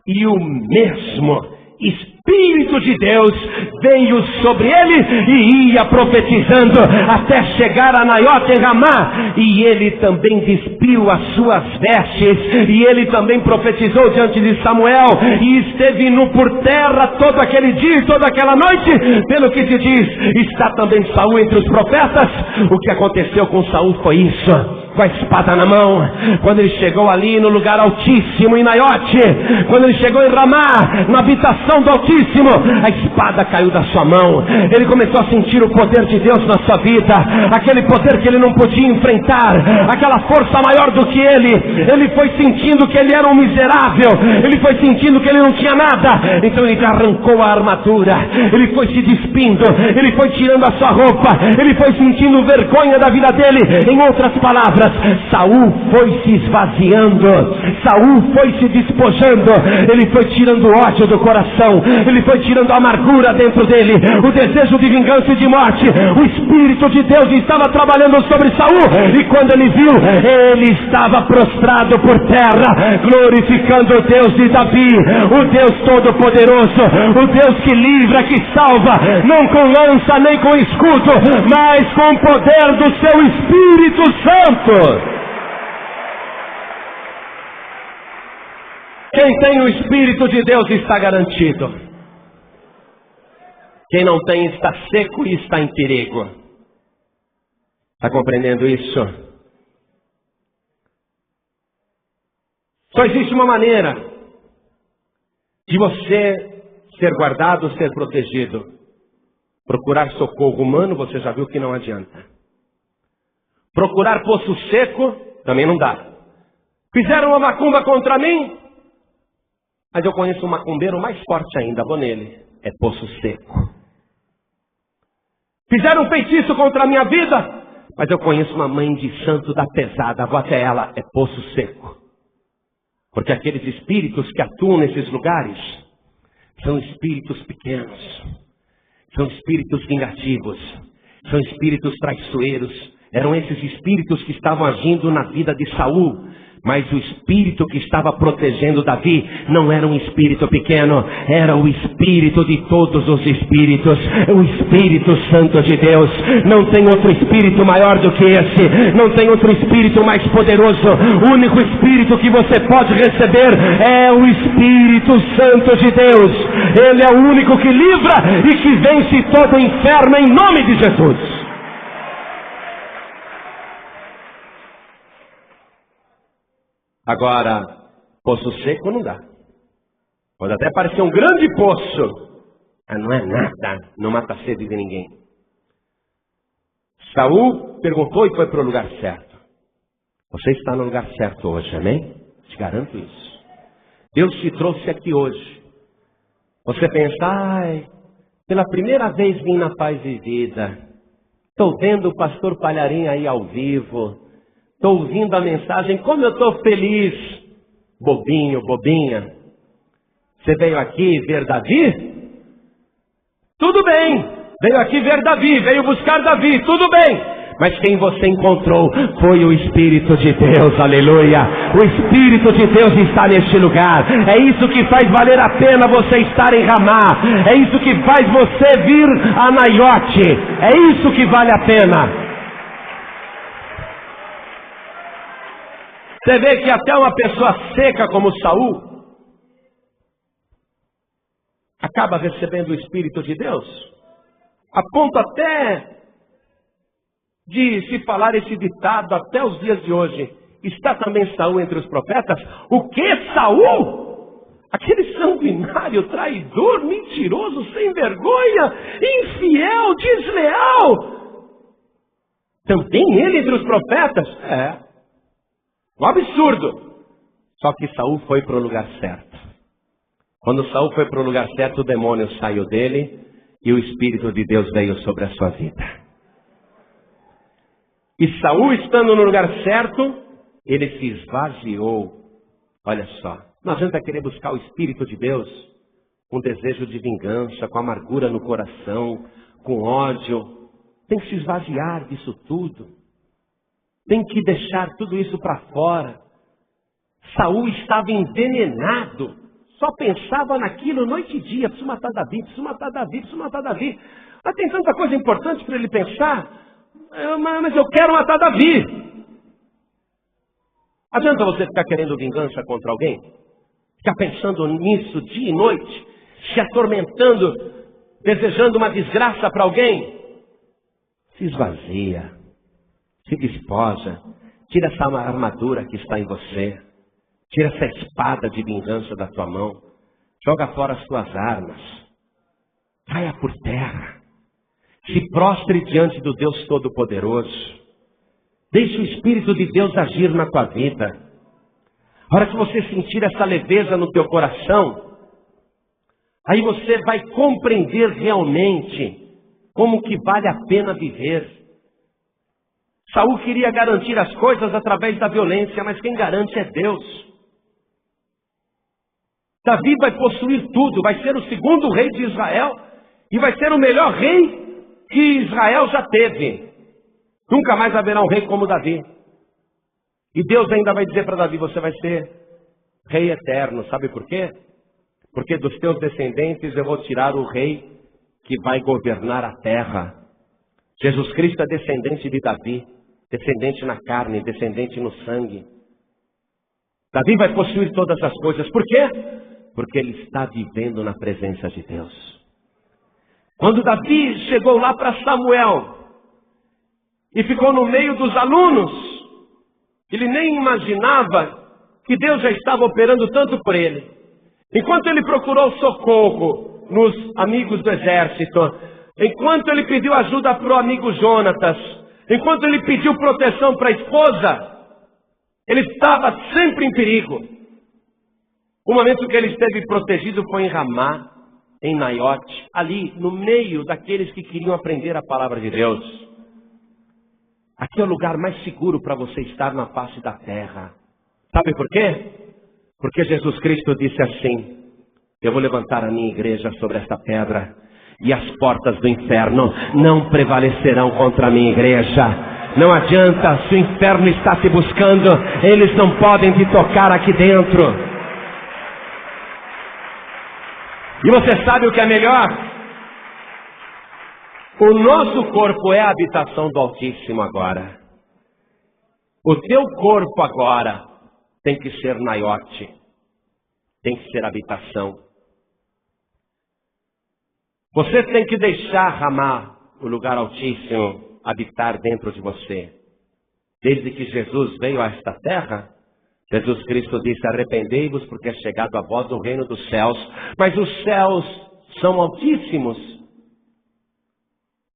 e o mesmo Espírito de Deus veio sobre ele e ia profetizando até chegar a Naiote em Ramá. E ele também despiu as suas vestes, e ele também profetizou diante de Samuel, e esteve nu por terra todo aquele dia e toda aquela noite. Pelo que se diz, está também Saul entre os profetas. O que aconteceu com Saul foi isso. Com a espada na mão, quando ele chegou ali no lugar altíssimo em Naiote, quando ele chegou em Ramá, na habitação do Altíssimo, a espada caiu da sua mão. Ele começou a sentir o poder de Deus na sua vida, aquele poder que ele não podia enfrentar, aquela força maior do que ele. Ele foi sentindo que ele era um miserável, ele foi sentindo que ele não tinha nada. Então ele arrancou a armadura, ele foi se despindo, ele foi tirando a sua roupa, ele foi sentindo vergonha da vida dele. Em outras palavras, Saul foi se esvaziando, Saul foi se despojando, ele foi tirando o ódio do coração, ele foi tirando a amargura dentro dele, o desejo de vingança e de morte. O Espírito de Deus estava trabalhando sobre Saul, e quando ele viu, ele estava prostrado por terra, glorificando o Deus de Davi, o Deus Todo-Poderoso, o Deus que livra, que salva, não com lança nem com escudo, mas com o poder do seu Espírito Santo. Quem tem o Espírito de Deus está garantido. Quem não tem está seco e está em perigo. Está compreendendo isso? Só existe uma maneira de você ser guardado, ser protegido. Procurar socorro humano, você já viu que não adianta. Procurar poço seco, também não dá. Fizeram uma macumba contra mim, mas eu conheço um macumbeiro mais forte ainda, vou nele. É poço seco. Fizeram um feitiço contra a minha vida, mas eu conheço uma mãe de santo da pesada, vou até ela. É poço seco. Porque aqueles espíritos que atuam nesses lugares são espíritos pequenos, são espíritos vingativos, são espíritos traiçoeiros. Eram esses espíritos que estavam agindo na vida de Saul. Mas o espírito que estava protegendo Davi não era um espírito pequeno, era o espírito de todos os espíritos, o Espírito Santo de Deus. Não tem outro espírito maior do que esse, não tem outro espírito mais poderoso. O único espírito que você pode receber é o Espírito Santo de Deus. Ele é o único que livra e que vence todo o inferno em nome de Jesus. Agora, poço seco não dá. Pode até parecer um grande poço, mas não é nada, não mata a sede de ninguém. Saul perguntou e foi para o lugar certo. Você está no lugar certo hoje, amém? Te garanto isso. Deus te trouxe aqui hoje. Você pensa, pela primeira vez vim na Paz e Vida. Estou vendo o pastor Palharim aí ao vivo. Estou ouvindo a mensagem, como eu estou feliz. Bobinho, bobinha. Você veio aqui ver Davi? Tudo bem. Veio aqui ver Davi, veio buscar Davi, tudo bem. Mas quem você encontrou foi o Espírito de Deus, aleluia. O Espírito de Deus está neste lugar. É isso que faz valer a pena você estar em Ramá. É isso que faz você vir a Naiote. É isso que vale a pena. Você vê que até uma pessoa seca como Saul acaba recebendo o Espírito de Deus, a ponto até de se falar esse ditado até os dias de hoje. Está também Saul entre os profetas? O que, Saul? Aquele sanguinário, traidor, mentiroso, sem vergonha, infiel, desleal. Também ele entre os profetas? É. Um absurdo. Só que Saul foi para o lugar certo. Quando Saul foi para o lugar certo, o demônio saiu dele e o Espírito de Deus veio sobre a sua vida. E Saul, estando no lugar certo, ele se esvaziou. Olha só, não adianta querer buscar o Espírito de Deus com desejo de vingança, com amargura no coração, com ódio. Tem que se esvaziar disso tudo. Tem que deixar tudo isso para fora. Saul estava envenenado. Só pensava naquilo noite e dia. Preciso matar Davi, preciso matar Davi, preciso matar Davi. Mas tem tanta coisa importante para ele pensar. Mas eu quero matar Davi. Adianta você ficar querendo vingança contra alguém? Ficar pensando nisso dia e noite? Se atormentando, desejando uma desgraça para alguém? Se esvazia. Se despoja. Tira essa armadura que está em você. Tira essa espada de vingança da tua mão. Joga fora as tuas armas. Caia por terra. Se prostre diante do Deus Todo-Poderoso. Deixe o Espírito de Deus agir na tua vida. A hora que você sentir essa leveza no teu coração, aí você vai compreender realmente como que vale a pena viver. Saul queria garantir as coisas através da violência, mas quem garante é Deus. Davi vai possuir tudo, vai ser o segundo rei de Israel e vai ser o melhor rei que Israel já teve. Nunca mais haverá um rei como Davi. E Deus ainda vai dizer para Davi, você vai ser rei eterno. Sabe por quê? Porque dos teus descendentes eu vou tirar o rei que vai governar a terra. Jesus Cristo é descendente de Davi, descendente na carne, descendente no sangue. Davi vai possuir todas as coisas. Por quê? Porque ele está vivendo na presença de Deus. Quando Davi chegou lá para Samuel e ficou no meio dos alunos, ele nem imaginava que Deus já estava operando tanto por ele. Enquanto ele procurou socorro nos amigos do exército, enquanto ele pediu ajuda para o amigo Jonatas, enquanto ele pediu proteção para a esposa, ele estava sempre em perigo. O momento que ele esteve protegido foi em Ramá, em Naiote, ali no meio daqueles que queriam aprender a palavra de Deus. Aqui é o lugar mais seguro para você estar na face da terra. Sabe por quê? Porque Jesus Cristo disse assim, eu vou levantar a minha igreja sobre esta pedra e as portas do inferno não prevalecerão contra a minha igreja. Não adianta, se o inferno está te buscando, eles não podem te tocar aqui dentro. E você sabe o que é melhor? O nosso corpo é a habitação do Altíssimo agora. O teu corpo agora tem que ser Naiote. Tem que ser habitação. Você tem que deixar Ramá, o lugar Altíssimo, habitar dentro de você. Desde que Jesus veio a esta terra, Jesus Cristo disse, arrependei-vos porque é chegado a vós o reino dos céus. Mas os céus são altíssimos.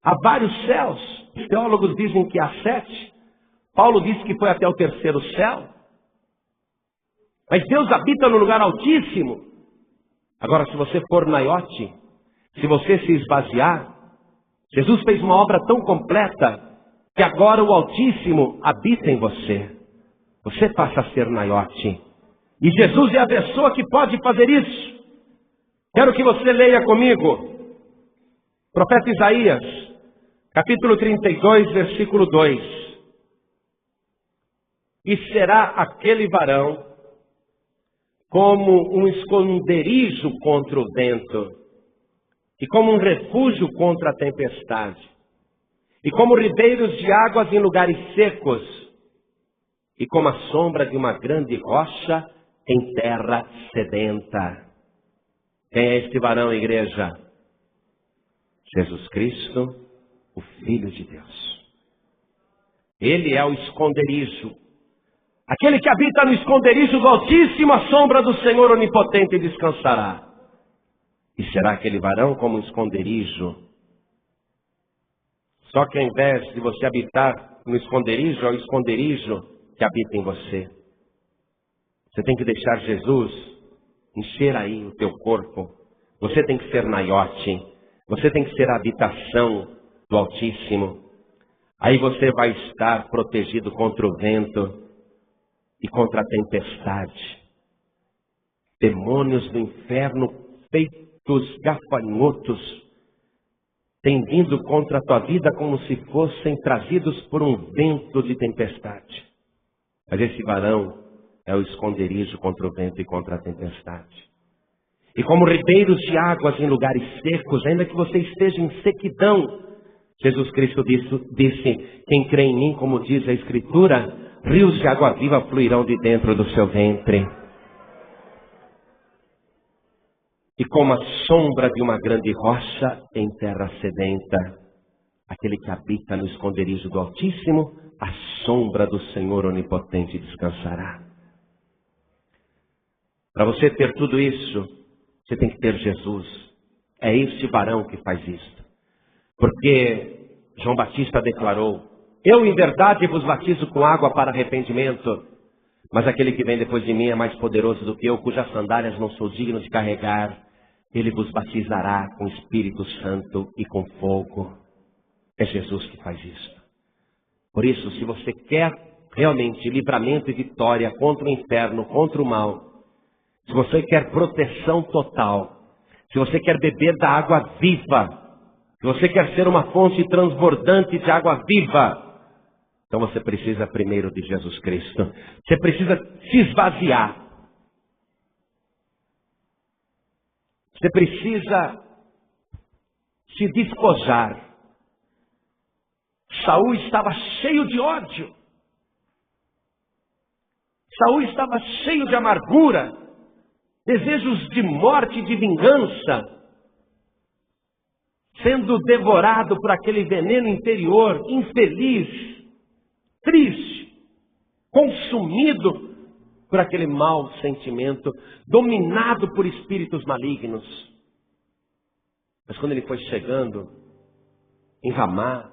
Há vários céus. Os teólogos dizem que há 7. Paulo disse que foi até o 3º céu. Mas Deus habita no lugar altíssimo. Agora, se você for Naiote, se você se esvaziar, Jesus fez uma obra tão completa que agora o Altíssimo habita em você. Você passa a ser Naiote. E Jesus é a pessoa que pode fazer isso. Quero que você leia comigo. Profeta Isaías, capítulo 32, versículo 2. E será aquele varão como um esconderijo contra o vento, e como um refúgio contra a tempestade, e como ribeiros de águas em lugares secos, e como a sombra de uma grande rocha em terra sedenta. Quem é este varão, igreja? Jesus Cristo, o Filho de Deus. Ele é o esconderijo. Aquele que habita no esconderijo do Altíssimo, a sombra do Senhor Onipotente descansará. E será aquele varão como um esconderijo. Só que ao invés de você habitar no esconderijo, é o esconderijo que habita em você. Você tem que deixar Jesus encher aí o teu corpo. Você tem que ser naiote. Você tem que ser a habitação do Altíssimo. Aí você vai estar protegido contra o vento e contra a tempestade. Demônios do inferno, feitos gafanhotos, têm vindo contra a tua vida como se fossem trazidos por um vento de tempestade. Mas esse varão é o esconderijo contra o vento e contra a tempestade. E como ribeiros de águas em lugares secos, ainda que você esteja em sequidão, Jesus Cristo disse, quem crê em mim, como diz a Escritura, rios de água viva fluirão de dentro do seu ventre. E como a sombra de uma grande rocha em terra sedenta, aquele que habita no esconderijo do Altíssimo, a sombra do Senhor Onipotente descansará. Para você ter tudo isso, você tem que ter Jesus. É este varão que faz isso. Porque João Batista declarou, eu em verdade vos batizo com água para arrependimento, mas aquele que vem depois de mim é mais poderoso do que eu, cujas sandálias não sou digno de carregar. Ele vos batizará com Espírito Santo e com fogo. É Jesus que faz isso. Por isso, se você quer realmente livramento e vitória contra o inferno, contra o mal, se você quer proteção total, se você quer beber da água viva, se você quer ser uma fonte transbordante de água viva, então você precisa primeiro de Jesus Cristo. Você precisa se esvaziar. Você precisa se despojar. Saul estava cheio de ódio. Saul estava cheio de amargura, desejos de morte e de vingança, sendo devorado por aquele veneno interior, infeliz, triste, consumido por aquele mau sentimento, dominado por espíritos malignos. Mas quando ele foi chegando em Ramá,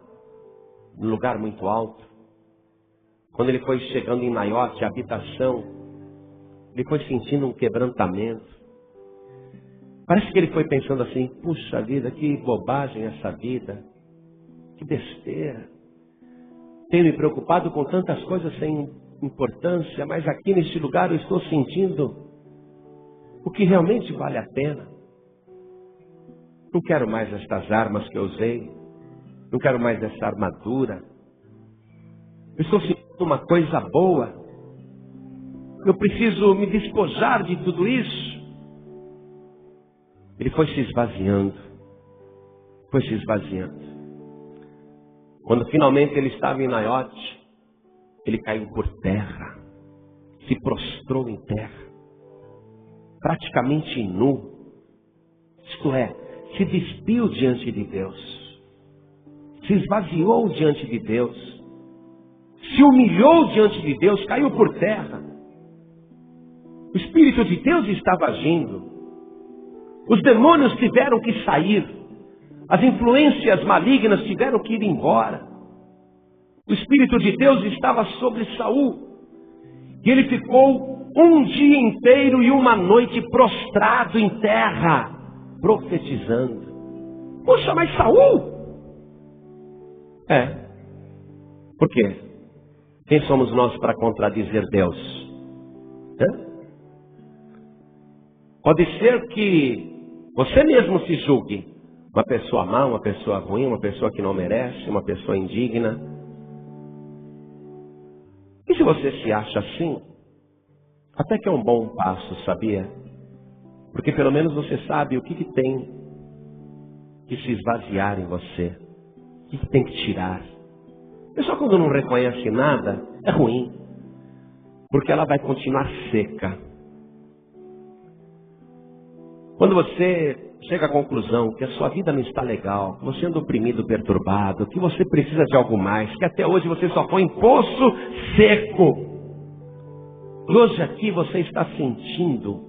num lugar muito alto, quando ele foi chegando em Naiote, a habitação, ele foi sentindo um quebrantamento. Parece que ele foi pensando assim, puxa vida, que bobagem essa vida, que besteira. Tenho me preocupado com tantas coisas sem importância, mas aqui neste lugar eu estou sentindo o que realmente vale a pena. Não quero mais estas armas que eu usei, não quero mais essa armadura. Eu estou sentindo uma coisa boa. Eu preciso me despojar de tudo isso. Ele foi se esvaziando. Foi se esvaziando. Quando finalmente ele estava em Naiote, ele caiu por terra. Se prostrou em terra. Praticamente nu. Isto é, se despiu diante de Deus. Se esvaziou diante de Deus. Se humilhou diante de Deus, caiu por terra. O Espírito de Deus estava agindo. Os demônios tiveram que sair. As influências malignas tiveram que ir embora. O Espírito de Deus estava sobre Saul. E ele ficou um dia inteiro e uma noite prostrado em terra, profetizando. Poxa, mas Saul? Por quê? Quem somos nós para contradizer Deus? Pode ser que você mesmo se julgue uma pessoa má, uma pessoa ruim, uma pessoa que não merece, uma pessoa indigna. E se você se acha assim, até que é um bom passo, sabia? Porque pelo menos você sabe o que tem que se esvaziar em você. O que tem que tirar. A pessoa quando não reconhece nada, é ruim. Porque ela vai continuar seca. Quando você chega à conclusão que a sua vida não está legal, que você anda oprimido, perturbado, que você precisa de algo mais, que até hoje você só foi em poço seco. E hoje aqui você está sentindo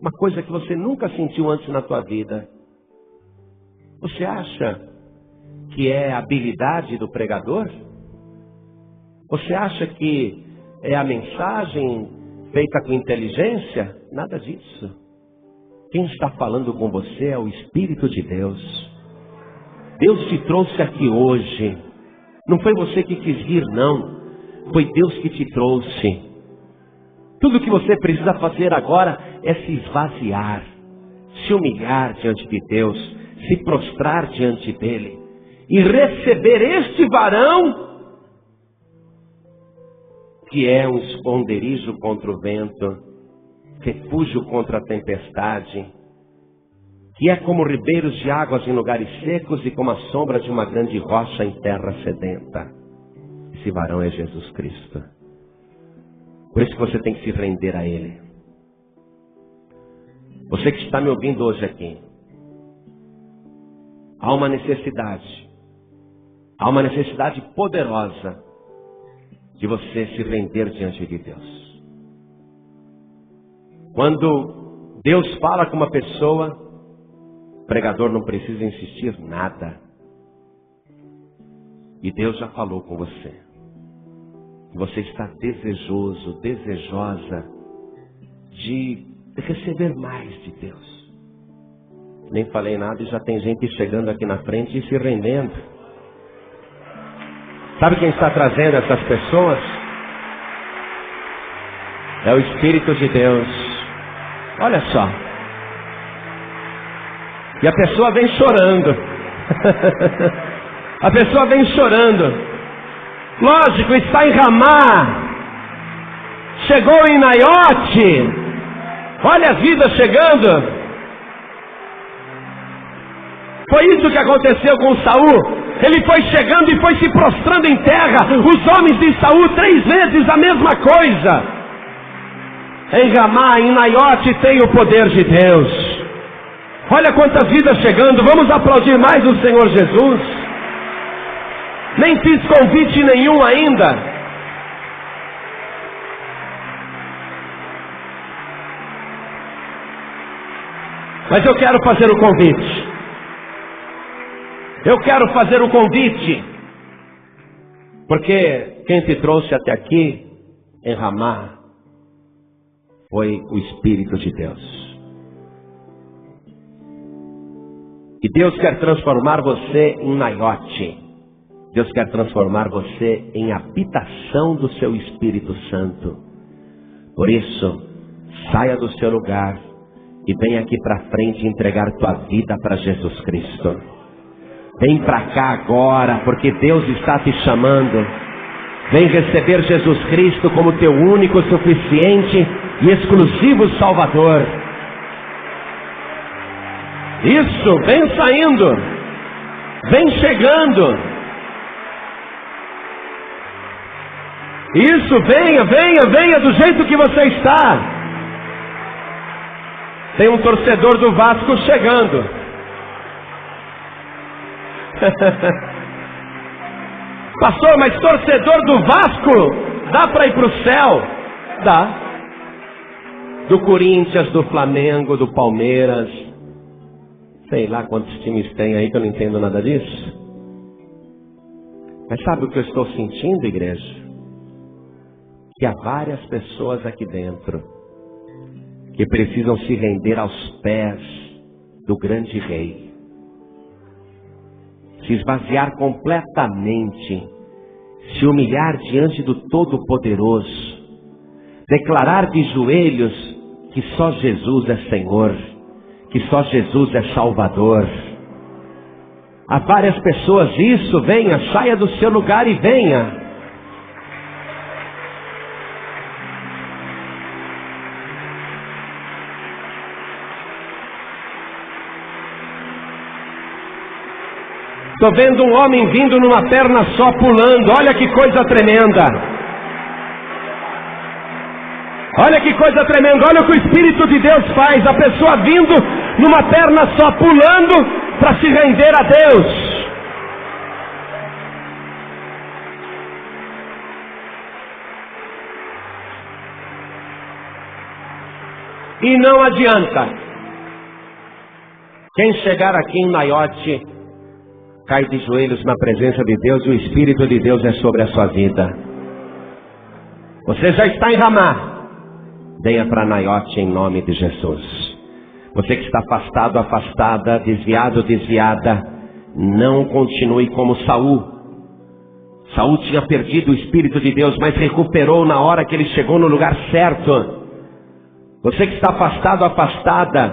uma coisa que você nunca sentiu antes na tua vida. Você acha que é a habilidade do pregador? Você acha que é a mensagem feita com inteligência? Nada disso. Quem está falando com você é o Espírito de Deus. Deus te trouxe aqui hoje. Não foi você que quis vir, não. Foi Deus que te trouxe. Tudo que você precisa fazer agora é se esvaziar, se humilhar diante de Deus, se prostrar diante dEle e receber este varão que é um esconderijo contra o vento, refúgio contra a tempestade, que é como ribeiros de águas em lugares secos e como a sombra de uma grande rocha em terra sedenta. Esse varão é Jesus Cristo. Por isso que você tem que se render a Ele. Você que está me ouvindo hoje aqui, há uma necessidade poderosa de você se render diante de Deus. Quando Deus fala com uma pessoa, o pregador não precisa insistir nada. E Deus já falou com você. Você está desejoso, desejosa de receber mais de Deus. Nem falei nada e já tem gente chegando aqui na frente e se rendendo. Sabe quem está trazendo essas pessoas? É o Espírito de Deus. Olha só. E a pessoa vem chorando. A pessoa vem chorando. Lógico, está em Ramá. Chegou em Naiote. Olha a vida chegando. Foi isso que aconteceu com Saul. Ele foi chegando e foi se prostrando em terra. Os homens de Saul 3 vezes a mesma coisa. Em Ramá, em Naiote tem o poder de Deus. Olha quanta vida chegando. Vamos aplaudir mais o Senhor Jesus. Nem fiz convite nenhum ainda. Mas eu quero fazer o convite. Eu quero fazer o convite. Porque quem te trouxe até aqui, em Ramá, foi o Espírito de Deus. E Deus quer transformar você em Naiote. Deus quer transformar você em habitação do seu Espírito Santo. Por isso, saia do seu lugar e venha aqui para frente entregar tua vida para Jesus Cristo. Vem para cá agora, porque Deus está te chamando. Vem receber Jesus Cristo como teu único, suficiente e exclusivo Salvador. Isso, vem saindo. Vem chegando. Isso, venha, venha, venha do jeito que você está. Tem um torcedor do Vasco chegando. Pastor, mas torcedor do Vasco dá para ir para o céu? Dá. Do Corinthians, do Flamengo, do Palmeiras, sei lá quantos times tem aí que eu não entendo nada disso. Mas sabe o que eu estou sentindo, igreja? Que há várias pessoas aqui dentro que precisam se render aos pés do grande rei. Se esvaziar completamente, se humilhar diante do Todo-Poderoso, declarar de joelhos que só Jesus é Senhor, que só Jesus é Salvador. Há várias pessoas, isso, venha, saia do seu lugar e venha. Estou vendo um homem vindo numa perna só pulando. Olha que coisa tremenda. Olha que coisa tremenda, olha o que o Espírito de Deus faz. A pessoa vindo numa perna só, pulando para se render a Deus. E não adianta. Quem chegar aqui em Naiote, cai de joelhos na presença de Deus, e o Espírito de Deus é sobre a sua vida. Você já está em Ramá. Venha para Naiote em nome de Jesus. Você que está afastado, afastada, desviado, desviada, não continue como Saul. Saul tinha perdido o Espírito de Deus, mas recuperou na hora que ele chegou no lugar certo. Você que está afastado, afastada,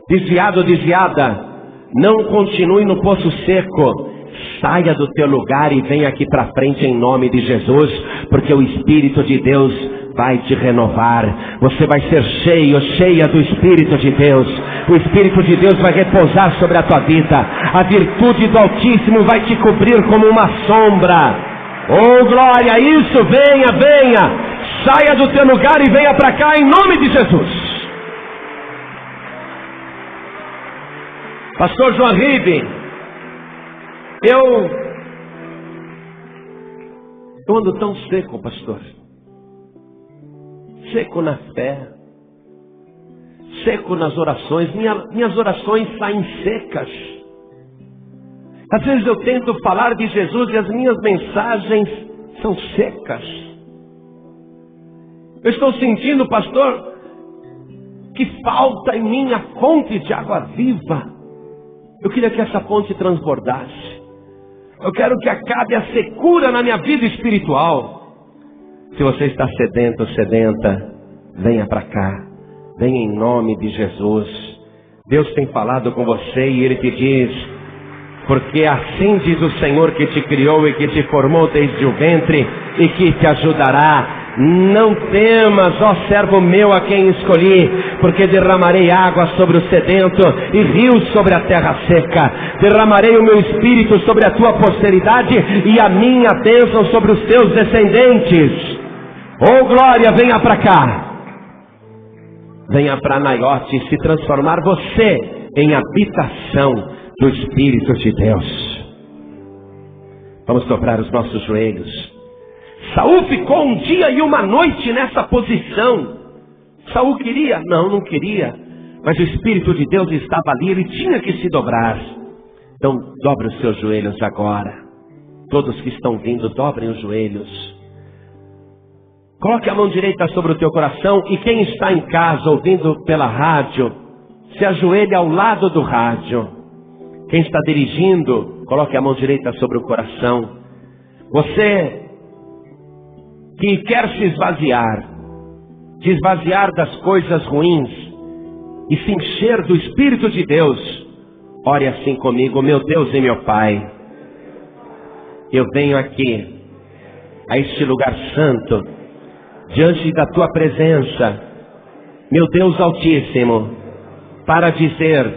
desviado, desviada, não continue no poço seco. Saia do teu lugar e venha aqui para frente em nome de Jesus, porque o Espírito de Deus vai te renovar. Você vai ser cheio, cheia do Espírito de Deus. O Espírito de Deus vai repousar sobre a tua vida. A virtude do Altíssimo vai te cobrir como uma sombra. Oh glória, isso, venha, venha. Saia do teu lugar e venha para cá em nome de Jesus. Pastor João Ribe, eu ando tão seco, pastor. Seco na fé, seco nas orações. Minhas orações saem secas. Às vezes eu tento falar de Jesus e as minhas mensagens são secas. Eu estou sentindo, pastor, que falta em mim a fonte de água viva. Eu queria que essa fonte transbordasse. Eu quero que acabe a secura na minha vida espiritual. Se você está sedento, sedenta, venha para cá. Venha em nome de Jesus. Deus tem falado com você e Ele te diz: porque assim diz o Senhor que te criou e que te formou desde o ventre e que te ajudará. Não temas, ó servo meu a quem escolhi, porque derramarei água sobre o sedento e rios sobre a terra seca. Derramarei o meu espírito sobre a tua posteridade e a minha bênção sobre os teus descendentes. Oh glória, venha para cá. Venha para Naiote se transformar você em habitação do Espírito de Deus. Vamos dobrar os nossos joelhos. Saul ficou um dia e uma noite nessa posição. Saul queria? Não queria. Mas o Espírito de Deus estava ali, ele tinha que se dobrar. Então dobre os seus joelhos agora. Todos que estão vindo, dobrem os joelhos. Coloque a mão direita sobre o teu coração. E quem está em casa ouvindo pela rádio, se ajoelhe ao lado do rádio. Quem está dirigindo, coloque a mão direita sobre o coração. Você que quer se esvaziar das coisas ruins e se encher do Espírito de Deus, ore assim comigo. Meu Deus e meu Pai, eu venho aqui a este lugar santo, diante da tua presença, meu Deus Altíssimo, para dizer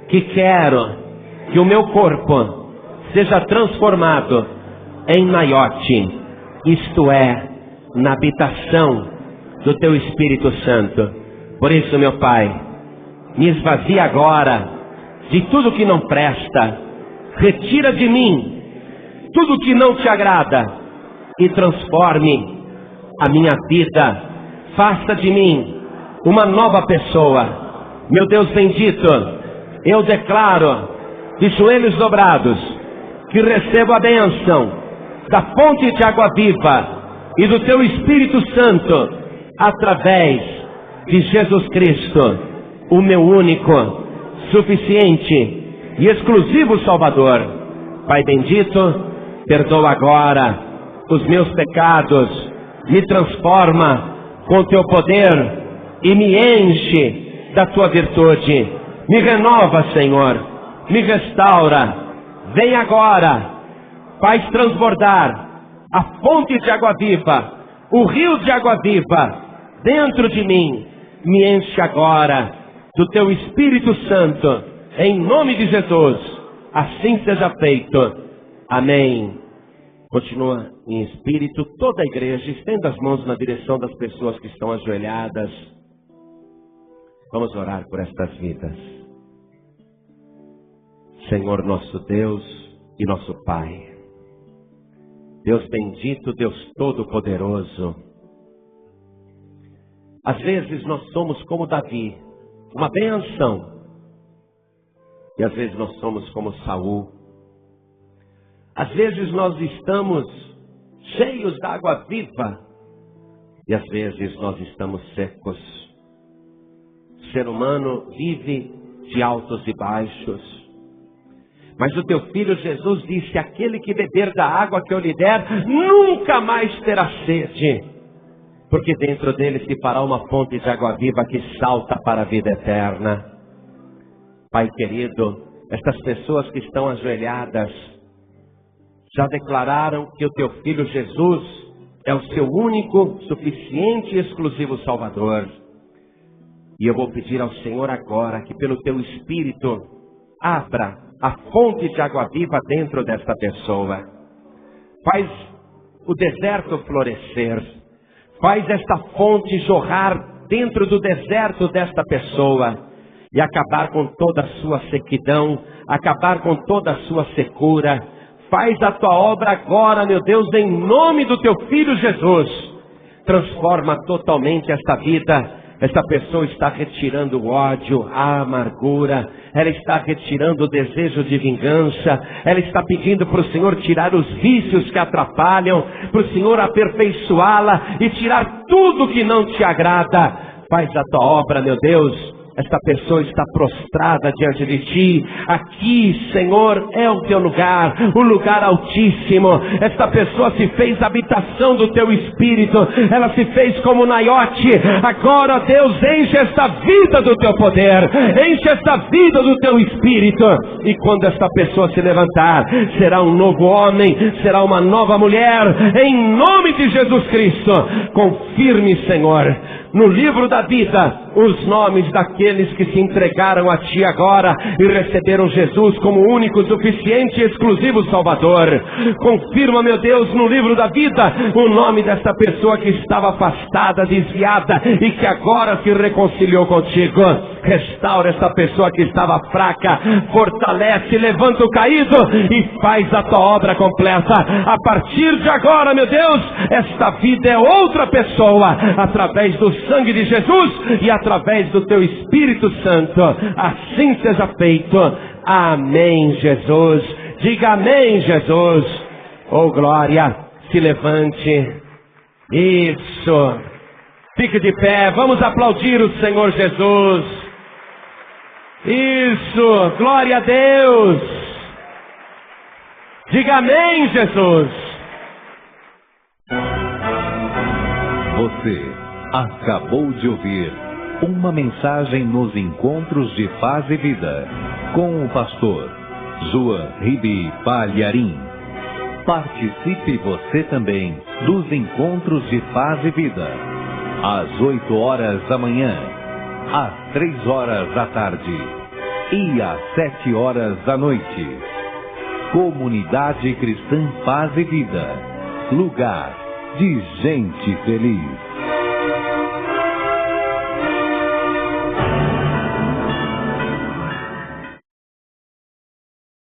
que quero que o meu corpo seja transformado em Naiote, isto é, na habitação do teu Espírito Santo. Por isso, meu Pai, me esvazia agora de tudo que não presta. Retira de mim tudo que não te agrada e transforme a minha vida. Faça de mim uma nova pessoa. Meu Deus bendito, eu declaro de joelhos dobrados que recebo a bênção da fonte de água viva e do teu Espírito Santo, através de Jesus Cristo, o meu único, suficiente e exclusivo Salvador. Pai bendito, perdoa agora os meus pecados, me transforma com teu poder e me enche da tua virtude. Me renova, Senhor, me restaura. Vem agora, faz transbordar a fonte de água viva, o rio de água viva dentro de mim. Me enche agora do teu Espírito Santo, em nome de Jesus. Assim seja feito. Amém Continua em espírito, toda a igreja, estenda as mãos na direção das pessoas que estão ajoelhadas. Vamos orar por estas vidas. Senhor nosso Deus e nosso Pai, Deus bendito, Deus todo-poderoso. Às vezes nós somos como Davi, uma benção. E às vezes nós somos como Saul. Às vezes nós estamos cheios da água viva. E às vezes nós estamos secos. O ser humano vive de altos e baixos. Mas o teu filho Jesus disse: aquele que beber da água que eu lhe der, nunca mais terá sede. Porque dentro dele se fará uma fonte de água viva que salta para a vida eterna. Pai querido, estas pessoas que estão ajoelhadas já declararam que o teu filho Jesus é o seu único, suficiente e exclusivo Salvador. E eu vou pedir ao Senhor agora que pelo teu Espírito abra a fonte de água viva dentro desta pessoa. Faz o deserto florescer. Faz esta fonte jorrar dentro do deserto desta pessoa e acabar com toda a sua sequidão, acabar com toda a sua secura. Faz a tua obra agora, meu Deus, em nome do teu Filho Jesus. Transforma totalmente esta vida. Esta pessoa está retirando o ódio, a amargura, ela está retirando o desejo de vingança, ela está pedindo para o Senhor tirar os vícios que atrapalham, para o Senhor aperfeiçoá-la e tirar tudo que não te agrada. Faz a tua obra, meu Deus. Esta pessoa está prostrada diante de ti. Aqui, Senhor, é o teu lugar, o lugar altíssimo. Esta pessoa se fez habitação do teu Espírito. Ela se fez como Naiote. Agora, Deus, enche esta vida do teu poder. Enche esta vida do teu Espírito. E quando esta pessoa se levantar, será um novo homem, será uma nova mulher. Em nome de Jesus Cristo, confirme, Senhor, no livro da vida, os nomes daqueles que se entregaram a Ti agora e receberam Jesus como único, suficiente e exclusivo Salvador. Confirma, meu Deus, no livro da vida, o nome desta pessoa que estava afastada, desviada e que agora se reconciliou contigo. Restaura esta pessoa que estava fraca, fortalece, levanta o caído e faz a Tua obra completa. A partir de agora, meu Deus, esta vida é outra pessoa, através do sangue de Jesus e através do Teu Espírito Santo. Assim seja feito. Amém, Jesus. Diga amém, Jesus. Oh, glória. Se levante. Isso. Fique de pé. Vamos aplaudir o Senhor Jesus. Isso. Glória a Deus. Diga amém, Jesus. Você acabou de ouvir uma mensagem nos Encontros de Paz e Vida, com o pastor João Ribe Palharim. Participe você também dos Encontros de Paz e Vida, às 8 horas da manhã, às 3 horas da tarde e às 7 horas da noite. Comunidade Cristã Paz e Vida, lugar de gente feliz.